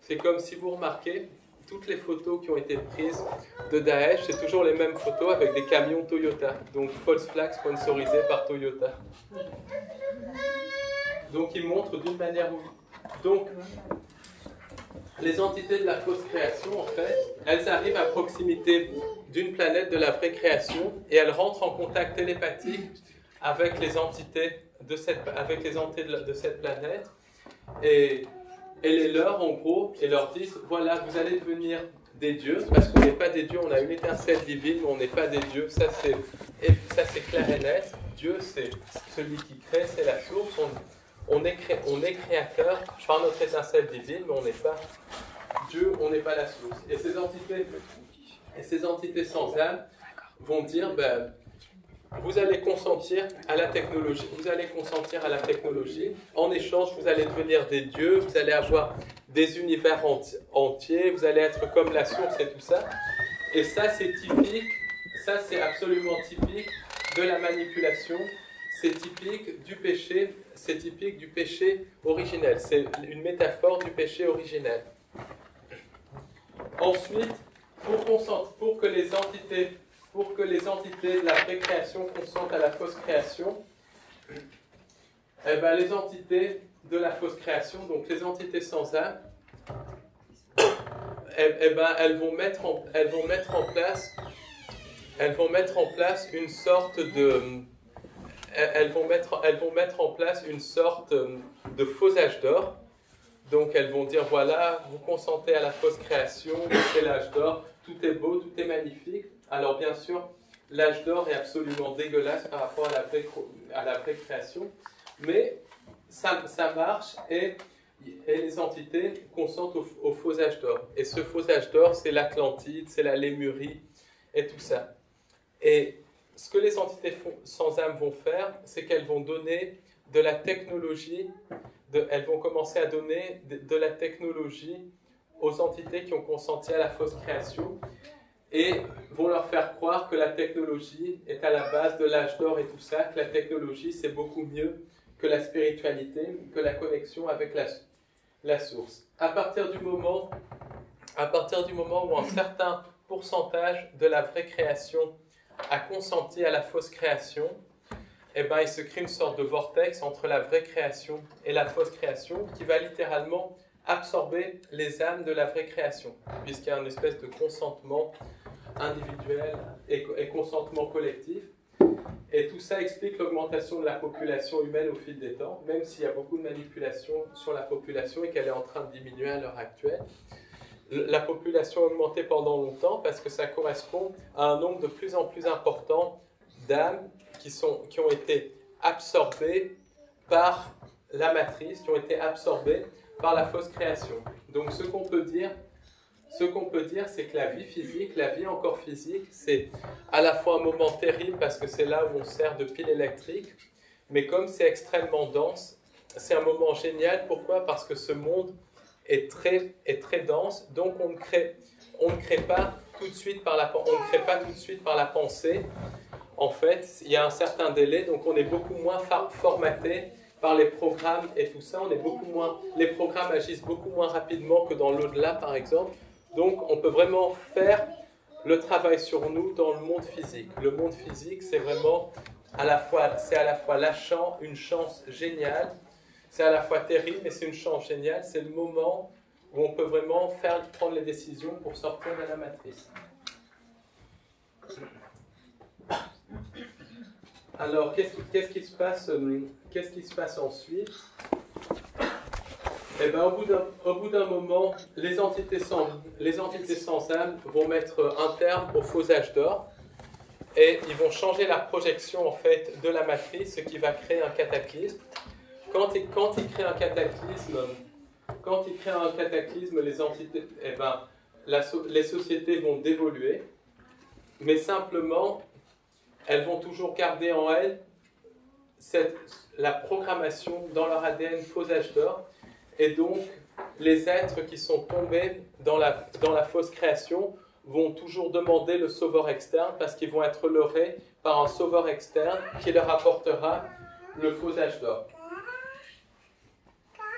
A: C'est comme si vous remarquez, toutes les photos qui ont été prises de Daesh, c'est toujours les mêmes photos avec des camions Toyota. Donc false flag sponsorisé par Toyota. Donc il montre d'une manière ou... Donc les entités de la fausse création, en fait, elles arrivent à proximité d'une planète de la vraie création et elles rentrent en contact télépathique avec les entités de cette planète et les leur, en gros, et leur disent, voilà, vous allez devenir des dieux, parce qu'on n'est pas des dieux, on a une étincelle divine, mais on n'est pas des dieux, ça c'est clair et net. Dieu, c'est celui qui crée, c'est la source, on est créateur par notre étincelle divine, mais on n'est pas Dieu, on n'est pas la source. Et ces entités sans âme vont dire, ben, vous allez consentir à la technologie. Vous allez consentir à la technologie. En échange, vous allez devenir des dieux. Vous allez avoir des univers entiers. Vous allez être comme la source et tout ça. Et ça, c'est typique. Ça, c'est absolument typique de la manipulation. C'est typique du péché. C'est typique du péché originel. C'est une métaphore du péché originel. Ensuite, pour que les entités de la vraie création consentent à la fausse création, eh ben, les entités de la fausse création, donc les entités sans âme, elles vont mettre en place une sorte de faux âge d'or. Donc elles vont dire, voilà, vous consentez à la fausse création, c'est l'âge d'or, tout est beau, tout est magnifique. Alors bien sûr, l'âge d'or est absolument dégueulasse par rapport à la vraie création, mais ça marche et les entités consentent au faux âge d'or. Et ce faux âge d'or, c'est l'Atlantide, c'est la Lémurie et tout ça. Et ce que les entités sans âme vont faire, c'est qu'elles vont donner de la technologie, elles vont commencer à donner de la technologie aux entités qui ont consenti à la fausse création et vont leur faire croire que la technologie est à la base de l'âge d'or et tout ça, que la technologie c'est beaucoup mieux que la spiritualité, que la connexion avec la source. À partir du moment où un certain pourcentage de la vraie création a consenti à la fausse création, eh ben, il se crée une sorte de vortex entre la vraie création et la fausse création qui va littéralement absorber les âmes de la vraie création, puisqu'il y a une espèce de consentement individuel et consentement collectif. Et tout ça explique l'augmentation de la population humaine au fil des temps, même s'il y a beaucoup de manipulations sur la population et qu'elle est en train de diminuer à l'heure actuelle. La population a augmenté pendant longtemps parce que ça correspond à un nombre de plus en plus important d'âmes qui ont été absorbées par la matrice, qui ont été absorbées par la fausse création. Donc ce qu'on peut dire, c'est que la vie physique, la vie encore physique, c'est à la fois un moment terrible parce que c'est là où on sert de pile électrique, mais comme c'est extrêmement dense, c'est un moment génial. Pourquoi ? Parce que ce monde est très dense, donc on ne crée pas tout de suite par la pensée. En fait, il y a un certain délai, donc on est beaucoup moins formaté par les programmes et tout ça. Les programmes agissent beaucoup moins rapidement que dans l'au-delà, par exemple. Donc, on peut vraiment faire le travail sur nous dans le monde physique. Le monde physique, c'est vraiment à la fois une chance géniale. C'est à la fois terrible, mais c'est une chance géniale. C'est le moment où on peut vraiment prendre les décisions pour sortir de la matrice. Alors, qu'est-ce qui se passe ensuite ? Eh bien, au bout d'un moment, les entités sans âme vont mettre un terme au faux âge d'or et ils vont changer la projection en fait de la matrice, ce qui va créer un cataclysme. Quand ils créent un cataclysme, les entités, les sociétés vont dévoluer, mais simplement, elles vont toujours garder en elles la programmation dans leur ADN faux âge d'or. Et donc, les êtres qui sont tombés dans la fausse création vont toujours demander le sauveur externe parce qu'ils vont être leurrés par un sauveur externe qui leur apportera le faux âge d'or.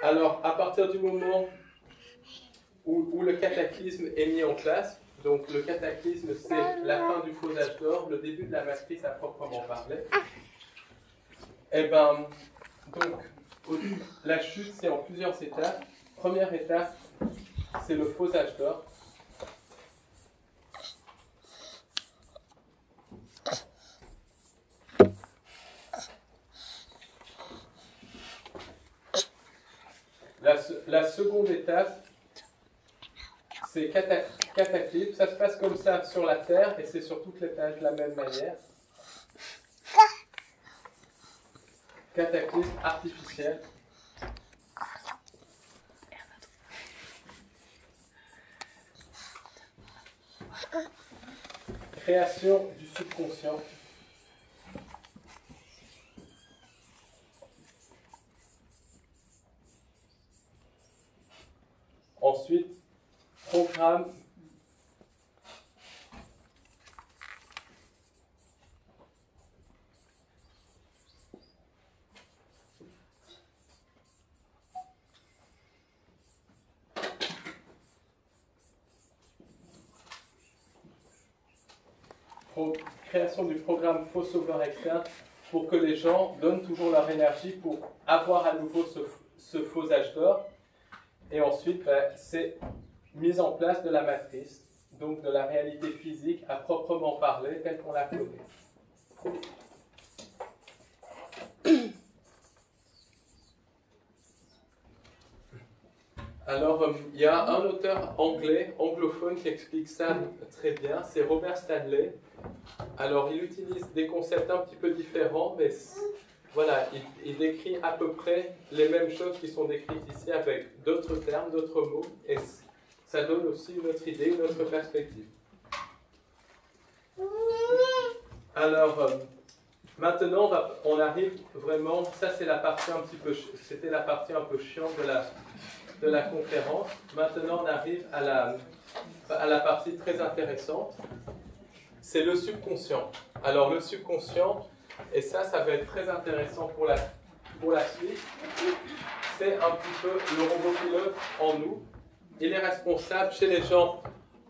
A: Alors, à partir du moment où le cataclysme est mis en place, donc le cataclysme c'est la fin du faux âge d'or, le début de la matrice à proprement parler, et ben, donc, la chute, c'est en plusieurs étapes. Première étape, c'est le faux âge d'or. La seconde étape, c'est cataclysme. Ça se passe comme ça sur la Terre et c'est sur toutes les planètes de la même manière. Cataclysme artificiel. Création du subconscient. Ensuite, programme. Création du programme faux sauveur externe pour que les gens donnent toujours leur énergie pour avoir à nouveau ce faux âge d'or. Et ensuite, c'est mise en place de la matrice, donc de la réalité physique à proprement parler, telle qu'on la connaît. Alors, il y a un auteur anglophone, qui explique ça très bien, c'est Robert Stanley. Alors, il utilise des concepts un petit peu différents, mais voilà, il décrit à peu près les mêmes choses qui sont décrites ici avec d'autres termes, d'autres mots, et ça donne aussi une autre idée, une autre perspective. Alors, maintenant, on arrive vraiment, ça c'est la partie c'était la partie un peu chiante de la conférence. Maintenant, on arrive à la partie très intéressante. C'est le subconscient. Alors, le subconscient, et ça va être très intéressant pour la suite, c'est un petit peu le robot pilote en nous. Il est responsable chez les gens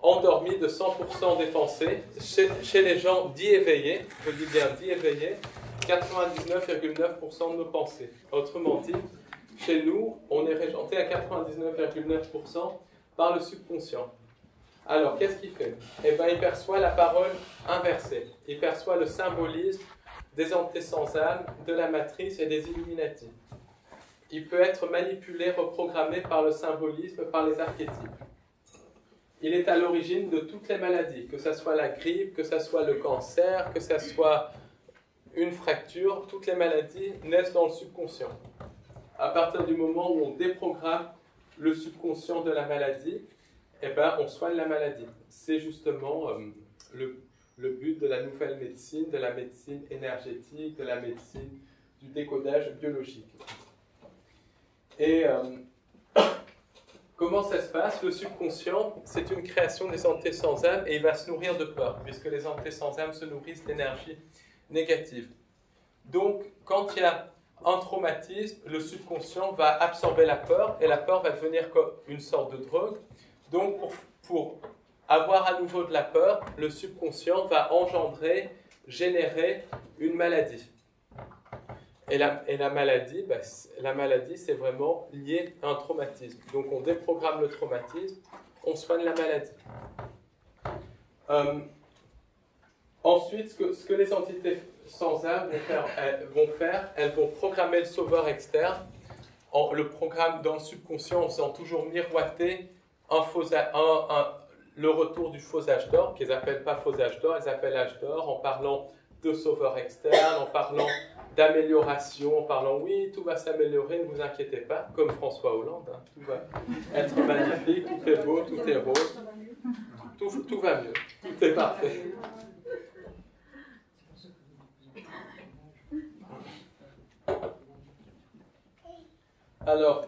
A: endormis de 100% des pensées, chez les gens dits éveillés, je dis bien dits éveillés, 99,9% de nos pensées. Autrement dit, chez nous, on est régenté à 99,9% par le subconscient. Alors, qu'est-ce qu'il fait? Eh bien, il perçoit la parole inversée. Il perçoit le symbolisme des entités sans âme, de la matrice et des Illuminati. Il peut être manipulé, reprogrammé par le symbolisme, par les archétypes. Il est à l'origine de toutes les maladies, que ce soit la grippe, que ce soit le cancer, que ce soit une fracture, toutes les maladies naissent dans le subconscient. À partir du moment où on déprogramme le subconscient de la maladie, eh ben, on soigne la maladie. C'est justement le but de la nouvelle médecine, de la médecine énergétique, de la médecine du décodage biologique. Et comment ça se passe? Le subconscient, c'est une création des entités sans âme et il va se nourrir de peur, puisque les entités sans âme se nourrissent d'énergie négative. Donc, quand il y a un traumatisme, le subconscient va absorber la peur et la peur va devenir comme une sorte de drogue. Donc, pour avoir à nouveau de la peur, le subconscient va générer une maladie. Et la maladie, c'est vraiment lié à un traumatisme. Donc, on déprogramme le traumatisme, on soigne la maladie. Ensuite, ce que les entités sans âme elles vont programmer le sauveur externe, le programme dans le subconscient en faisant toujours miroiter le retour du faux âge d'or, qu'ils n'appellent pas faux âge d'or, ils appellent âge d'or, en parlant de sauveur externe, en parlant d'amélioration, en parlant oui, tout va s'améliorer, ne vous inquiétez pas, comme François Hollande, hein, tout va être magnifique, tout est beau, tout est rose, tout va mieux, tout est parfait. Alors,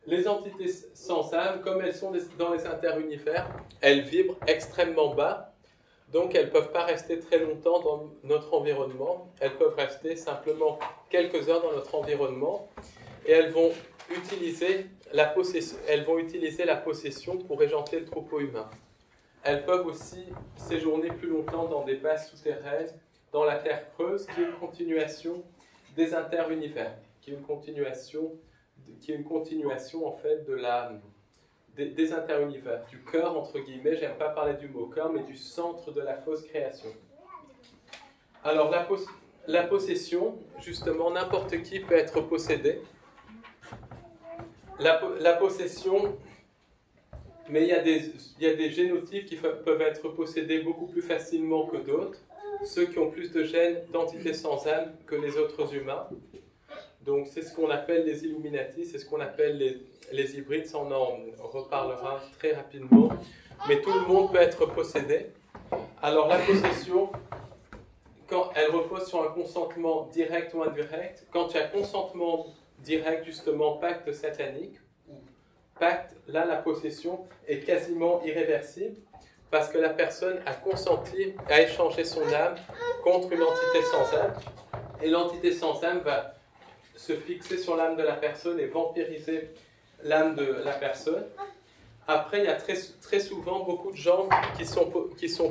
A: les entités sans âme, comme elles sont dans les interunivers, elles vibrent extrêmement bas, donc elles ne peuvent pas rester très longtemps dans notre environnement, elles peuvent rester simplement quelques heures dans notre environnement, et elles vont utiliser la possession pour régenter le troupeau humain. Elles peuvent aussi séjourner plus longtemps dans des bases souterraines, dans la terre creuse, qui est une continuation des interunivers, qui est une continuation en fait des interunivers, du cœur entre guillemets, j'aime pas parler du mot cœur, mais du centre de la fausse création. Alors la possession, justement, n'importe qui peut être possédé. La possession, mais il y a des génotypes qui peuvent être possédés beaucoup plus facilement que d'autres, ceux qui ont plus de gènes d'entités sans âme que les autres humains. Donc c'est ce qu'on appelle les Illuminati, c'est ce qu'on appelle les hybrides, ça on en reparlera très rapidement. Mais tout le monde peut être possédé. Alors la possession, quand elle repose sur un consentement direct ou indirect, quand il y a consentement direct, justement pacte satanique, pacte, là la possession est quasiment irréversible, parce que la personne a consenti à échanger son âme contre une entité sans âme, et l'entité sans âme va se fixer sur l'âme de la personne et vampiriser l'âme de la personne. Après, il y a très souvent beaucoup de gens qui sont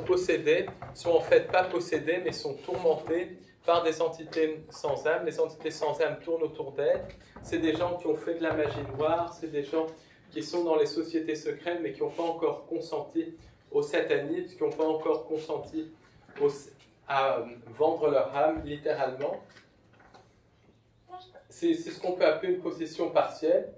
A: possédés, sont en fait pas possédés, mais sont tourmentés par des entités sans âme. Les entités sans âme tournent autour d'elles. C'est des gens qui ont fait de la magie noire, c'est des gens qui sont dans les sociétés secrètes, mais qui n'ont pas encore consenti au satanisme, qui n'ont pas encore consenti à vendre leur âme, littéralement. C'est ce qu'on peut appeler une possession partielle.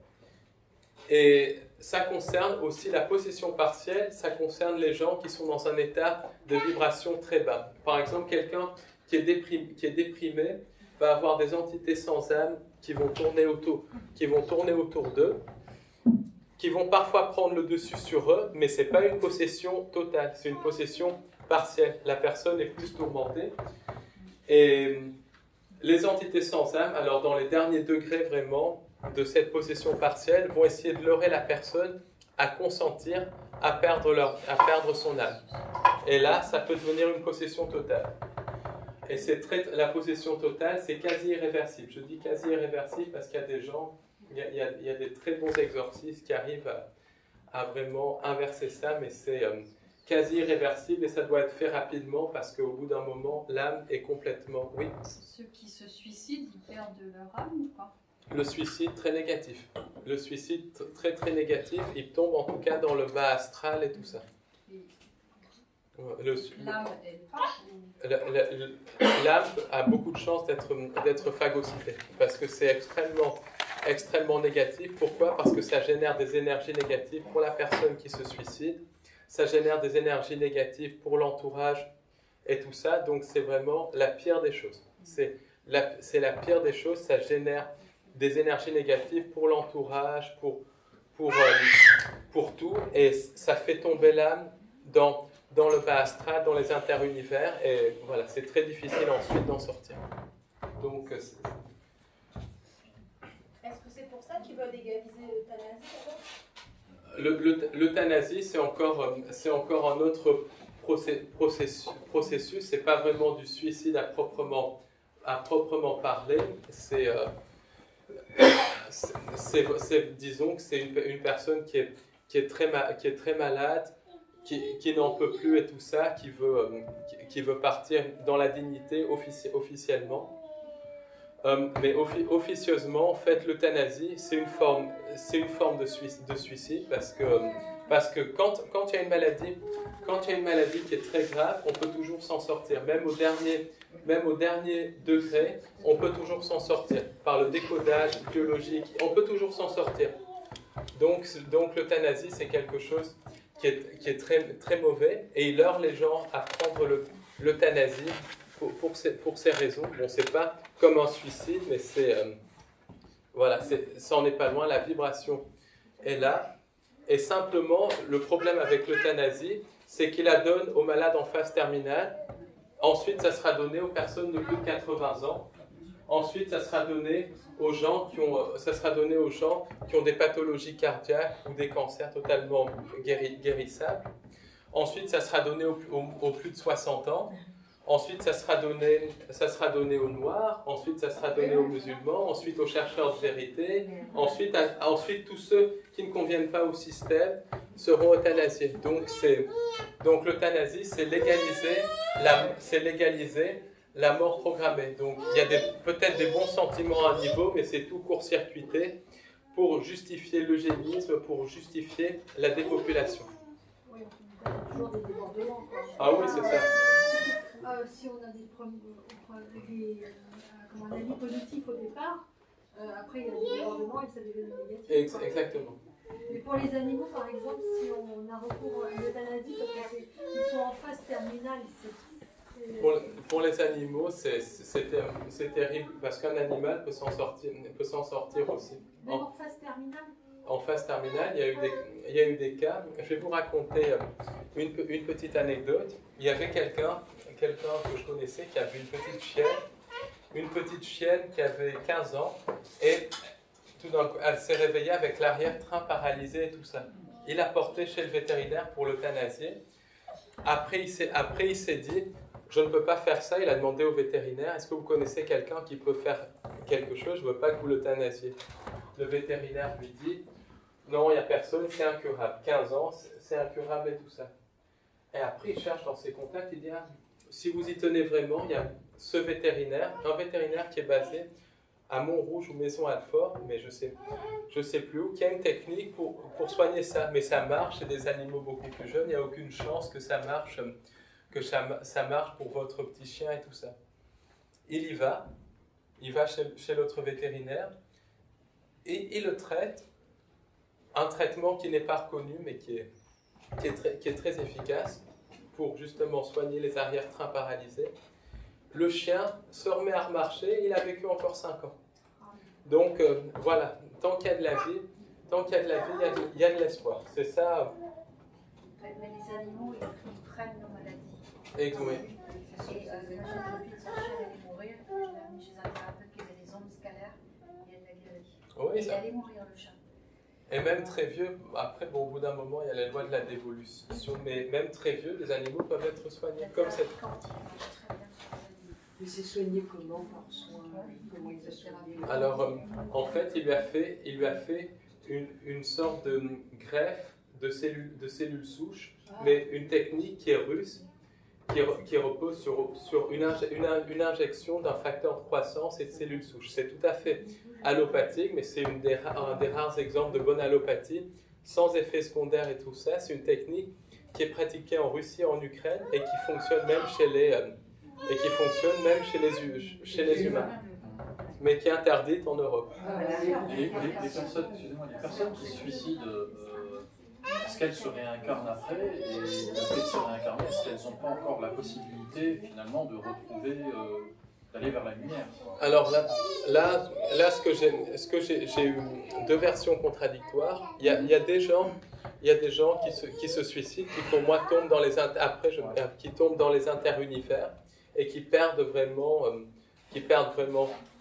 A: Et ça concerne aussi la possession partielle, ça concerne les gens qui sont dans un état de vibration très bas. Par exemple, quelqu'un qui est déprimé va avoir des entités sans âme qui vont tourner autour d'eux, qui vont parfois prendre le dessus sur eux, mais ce n'est pas une possession totale, c'est une possession partielle. La personne est plus tourmentée. Et les entités sans âme, alors dans les derniers degrés vraiment de cette possession partielle, vont essayer de leurrer la personne à consentir à perdre son âme. Et là, ça peut devenir une possession totale. Et c'est la possession totale, c'est quasi irréversible. Je dis quasi irréversible parce qu'il y a des gens, il y a des très bons exorcistes qui arrivent à vraiment inverser ça, mais c'est quasi irréversible et ça doit être fait rapidement parce qu'au bout d'un moment, l'âme est complètement... Oui.
E: Ceux qui se suicident, ils perdent leur âme ou pas?
A: Le suicide très négatif. Le suicide très très négatif, il tombe en tout cas dans le bas astral et tout ça.
E: L'âme, elle part ou...
A: L'âme a beaucoup de chances d'être phagocytée parce que c'est extrêmement négatif. Pourquoi? Parce que ça génère des énergies négatives pour la personne qui se suicide, ça génère des énergies négatives pour l'entourage et tout ça. Donc c'est vraiment la pire des choses. C'est la pire des choses, ça génère des énergies négatives pour l'entourage, pour tout, et ça fait tomber l'âme dans le bas astral, dans les interunivers, et voilà, c'est très difficile ensuite d'en sortir. Donc,
C: est-ce que c'est pour ça qu'ils veulent légaliser l'euthanasie?
A: L'euthanasie, c'est encore un autre processus. C'est pas vraiment du suicide à proprement parler. Disons que c'est une personne qui est très malade, qui n'en peut plus et tout ça, qui veut partir dans la dignité officiellement. Mais officieusement, en fait, l'euthanasie, c'est une forme de suicide parce que quand il y a une maladie qui est très grave, on peut toujours s'en sortir. Même au dernier degré, on peut toujours s'en sortir. Par le décodage biologique, on peut toujours s'en sortir. Donc l'euthanasie, c'est quelque chose qui est très, très mauvais. Et il leurre les gens à prendre l'euthanasie pour ces raisons. Bon, c'est pas comme un suicide, mais ça en est pas loin. La vibration est là. Et simplement, le problème avec l'euthanasie, c'est qu'il la donne aux malades en phase terminale. Ensuite, ça sera donné aux personnes de plus de 80 ans. Ensuite, ça sera donné aux gens qui ont des pathologies cardiaques ou des cancers totalement guérissables. Ensuite, ça sera donné aux plus de 60 ans. Ensuite, ça sera donné aux Noirs. Ensuite, ça sera donné aux musulmans. Ensuite, aux chercheurs de vérité. Ensuite, tous ceux qui ne conviennent pas au système seront euthanasiés. Donc l'euthanasie, c'est légaliser la mort programmée. Donc, il y a peut-être des bons sentiments à un niveau, mais c'est tout court-circuité pour justifier l'eugénisme, pour justifier la dépopulation.
C: Oui, on a toujours des débordements.
A: Ah oui, c'est ça.
E: Si on a des avis positifs au départ, après il y a des débordements et ça devient négatif.
A: Exactement.
E: Mais pour les animaux, par exemple, si on a recours à l'euthanasie, parce qu'ils sont en phase terminale,
A: pour les animaux, c'est terrible parce qu'un animal peut s'en sortir aussi.
E: Même en phase terminale?
A: En phase terminale, il y a eu des cas. Je vais vous raconter une petite anecdote. Il y avait quelqu'un que je connaissais qui avait une petite chienne qui avait 15 ans, et tout d'un coup, elle s'est réveillée avec l'arrière-train paralysé et tout ça. Il l'a portée chez le vétérinaire pour l'euthanasier. Après, il s'est dit, je ne peux pas faire ça. Il a demandé au vétérinaire, est-ce que vous connaissez quelqu'un qui peut faire quelque chose? Je ne veux pas que vous l'euthanasiez. Le vétérinaire lui dit, non, il n'y a personne, c'est incurable. 15 ans, c'est incurable et tout ça. Et après, il cherche dans ses contacts, il dit, si vous y tenez vraiment, il y a un vétérinaire qui est basé à Montrouge ou Maison-Alfort, mais je sais plus où, qui a une technique pour soigner ça. Mais ça marche, c'est des animaux beaucoup plus jeunes, il n'y a aucune chance que ça marche pour votre petit chien et tout ça. Il va chez l'autre vétérinaire, et il le traite, un traitement qui n'est pas reconnu, mais qui est très efficace pour justement soigner les arrière-trains paralysés. Le chien se remet à remarcher, il a vécu encore 5 ans. Donc voilà, tant qu'il y a de la vie, il y a de l'espoir. C'est ça.
E: Mais les animaux, ils prennent nos maladies.
A: Oui.
E: Et ma copine, son chien allait mourir, je l'ai amené chez un thérapeute qui avait des ondes scalaires, et elle l'a guéri.
A: Oui,
E: et il allait mourir, le chat.
A: Et même très vieux, après, au bout d'un moment, il y a la loi de la dévolution, mais même très vieux, les animaux peuvent être soignés comme cette.
F: Mais c'est soigné comment, par soin? Comment il a soigné?
A: Alors, en fait, il lui a fait une sorte de greffe de cellules souches, mais une technique qui est russe, qui repose sur une injection d'un facteur de croissance et de cellules souches. C'est tout à fait allopathique, mais c'est un des rares exemples de bonne allopathie, sans effet secondaire et tout ça. C'est une technique qui est pratiquée en Russie et en Ukraine et qui fonctionne même chez les humains, mais qui est interdite en Europe.
D: Les personnes qui se suicident, est-ce qu'elles se réincarnent après? Et le fait de se réincarner, est-ce qu'elles n'ont pas encore la possibilité finalement de retrouver, d'aller vers la lumière, quoi?
A: Alors là, ce que j'ai eu deux versions contradictoires. Il y a des gens qui se suicident, qui pour moi tombent dans qui tombent dans les interunivers et qui perdent vraiment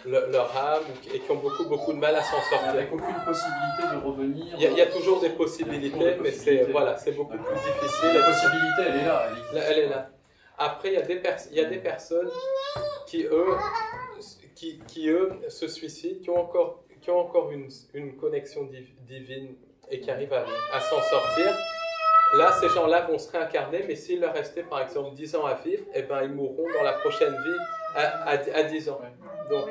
A: leur âme et qui ont beaucoup de mal à s'en sortir.
D: Avec aucune possibilité de revenir.
A: Il y a toujours des possibilités, mais c'est beaucoup plus difficile.
D: La possibilité, elle est là.
A: Elle est là. Après, il y a des personnes qui eux se suicident, qui ont encore une connexion divine et qui arrivent à s'en sortir. Là, ces gens-là vont se réincarner, mais s'il leur restait par exemple 10 ans à vivre, eh ben, ils mourront dans la prochaine vie à 10 ans. Donc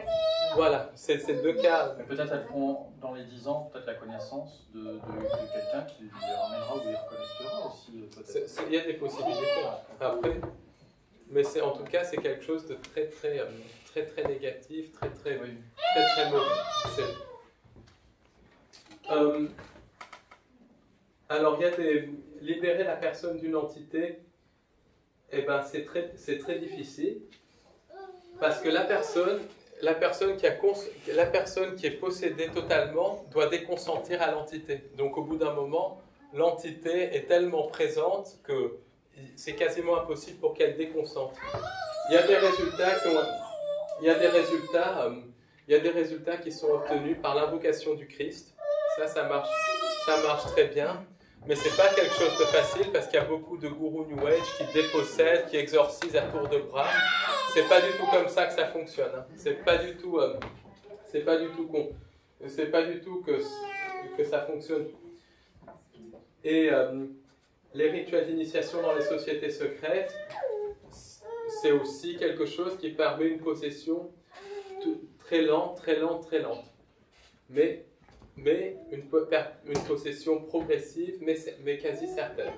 A: voilà, c'est deux cas.
D: Mais peut-être elles feront dans les 10 ans peut-être la connaissance de quelqu'un qui les ramènera ou les reconnectera aussi.
A: Il y a des possibilités après, mais en tout cas c'est quelque chose de très négatif, très mauvais. Alors il y a libérer la personne d'une entité, eh ben c'est très difficile parce que la personne qui est possédée totalement doit déconsentir à l'entité. Donc au bout d'un moment, l'entité est tellement présente que c'est quasiment impossible pour qu'elle déconsente. Il y a des résultats qui sont obtenus par l'invocation du Christ. Ça marche très bien. Mais c'est pas quelque chose de facile parce qu'il y a beaucoup de gourous New Age qui dépossèdent, qui exorcisent à tour de bras. C'est pas du tout comme ça que ça fonctionne. Hein. C'est pas du tout que ça fonctionne. Et les rituels d'initiation dans les sociétés secrètes, c'est aussi quelque chose qui permet une possession très lente. Mais une possession progressive, mais quasi certaine.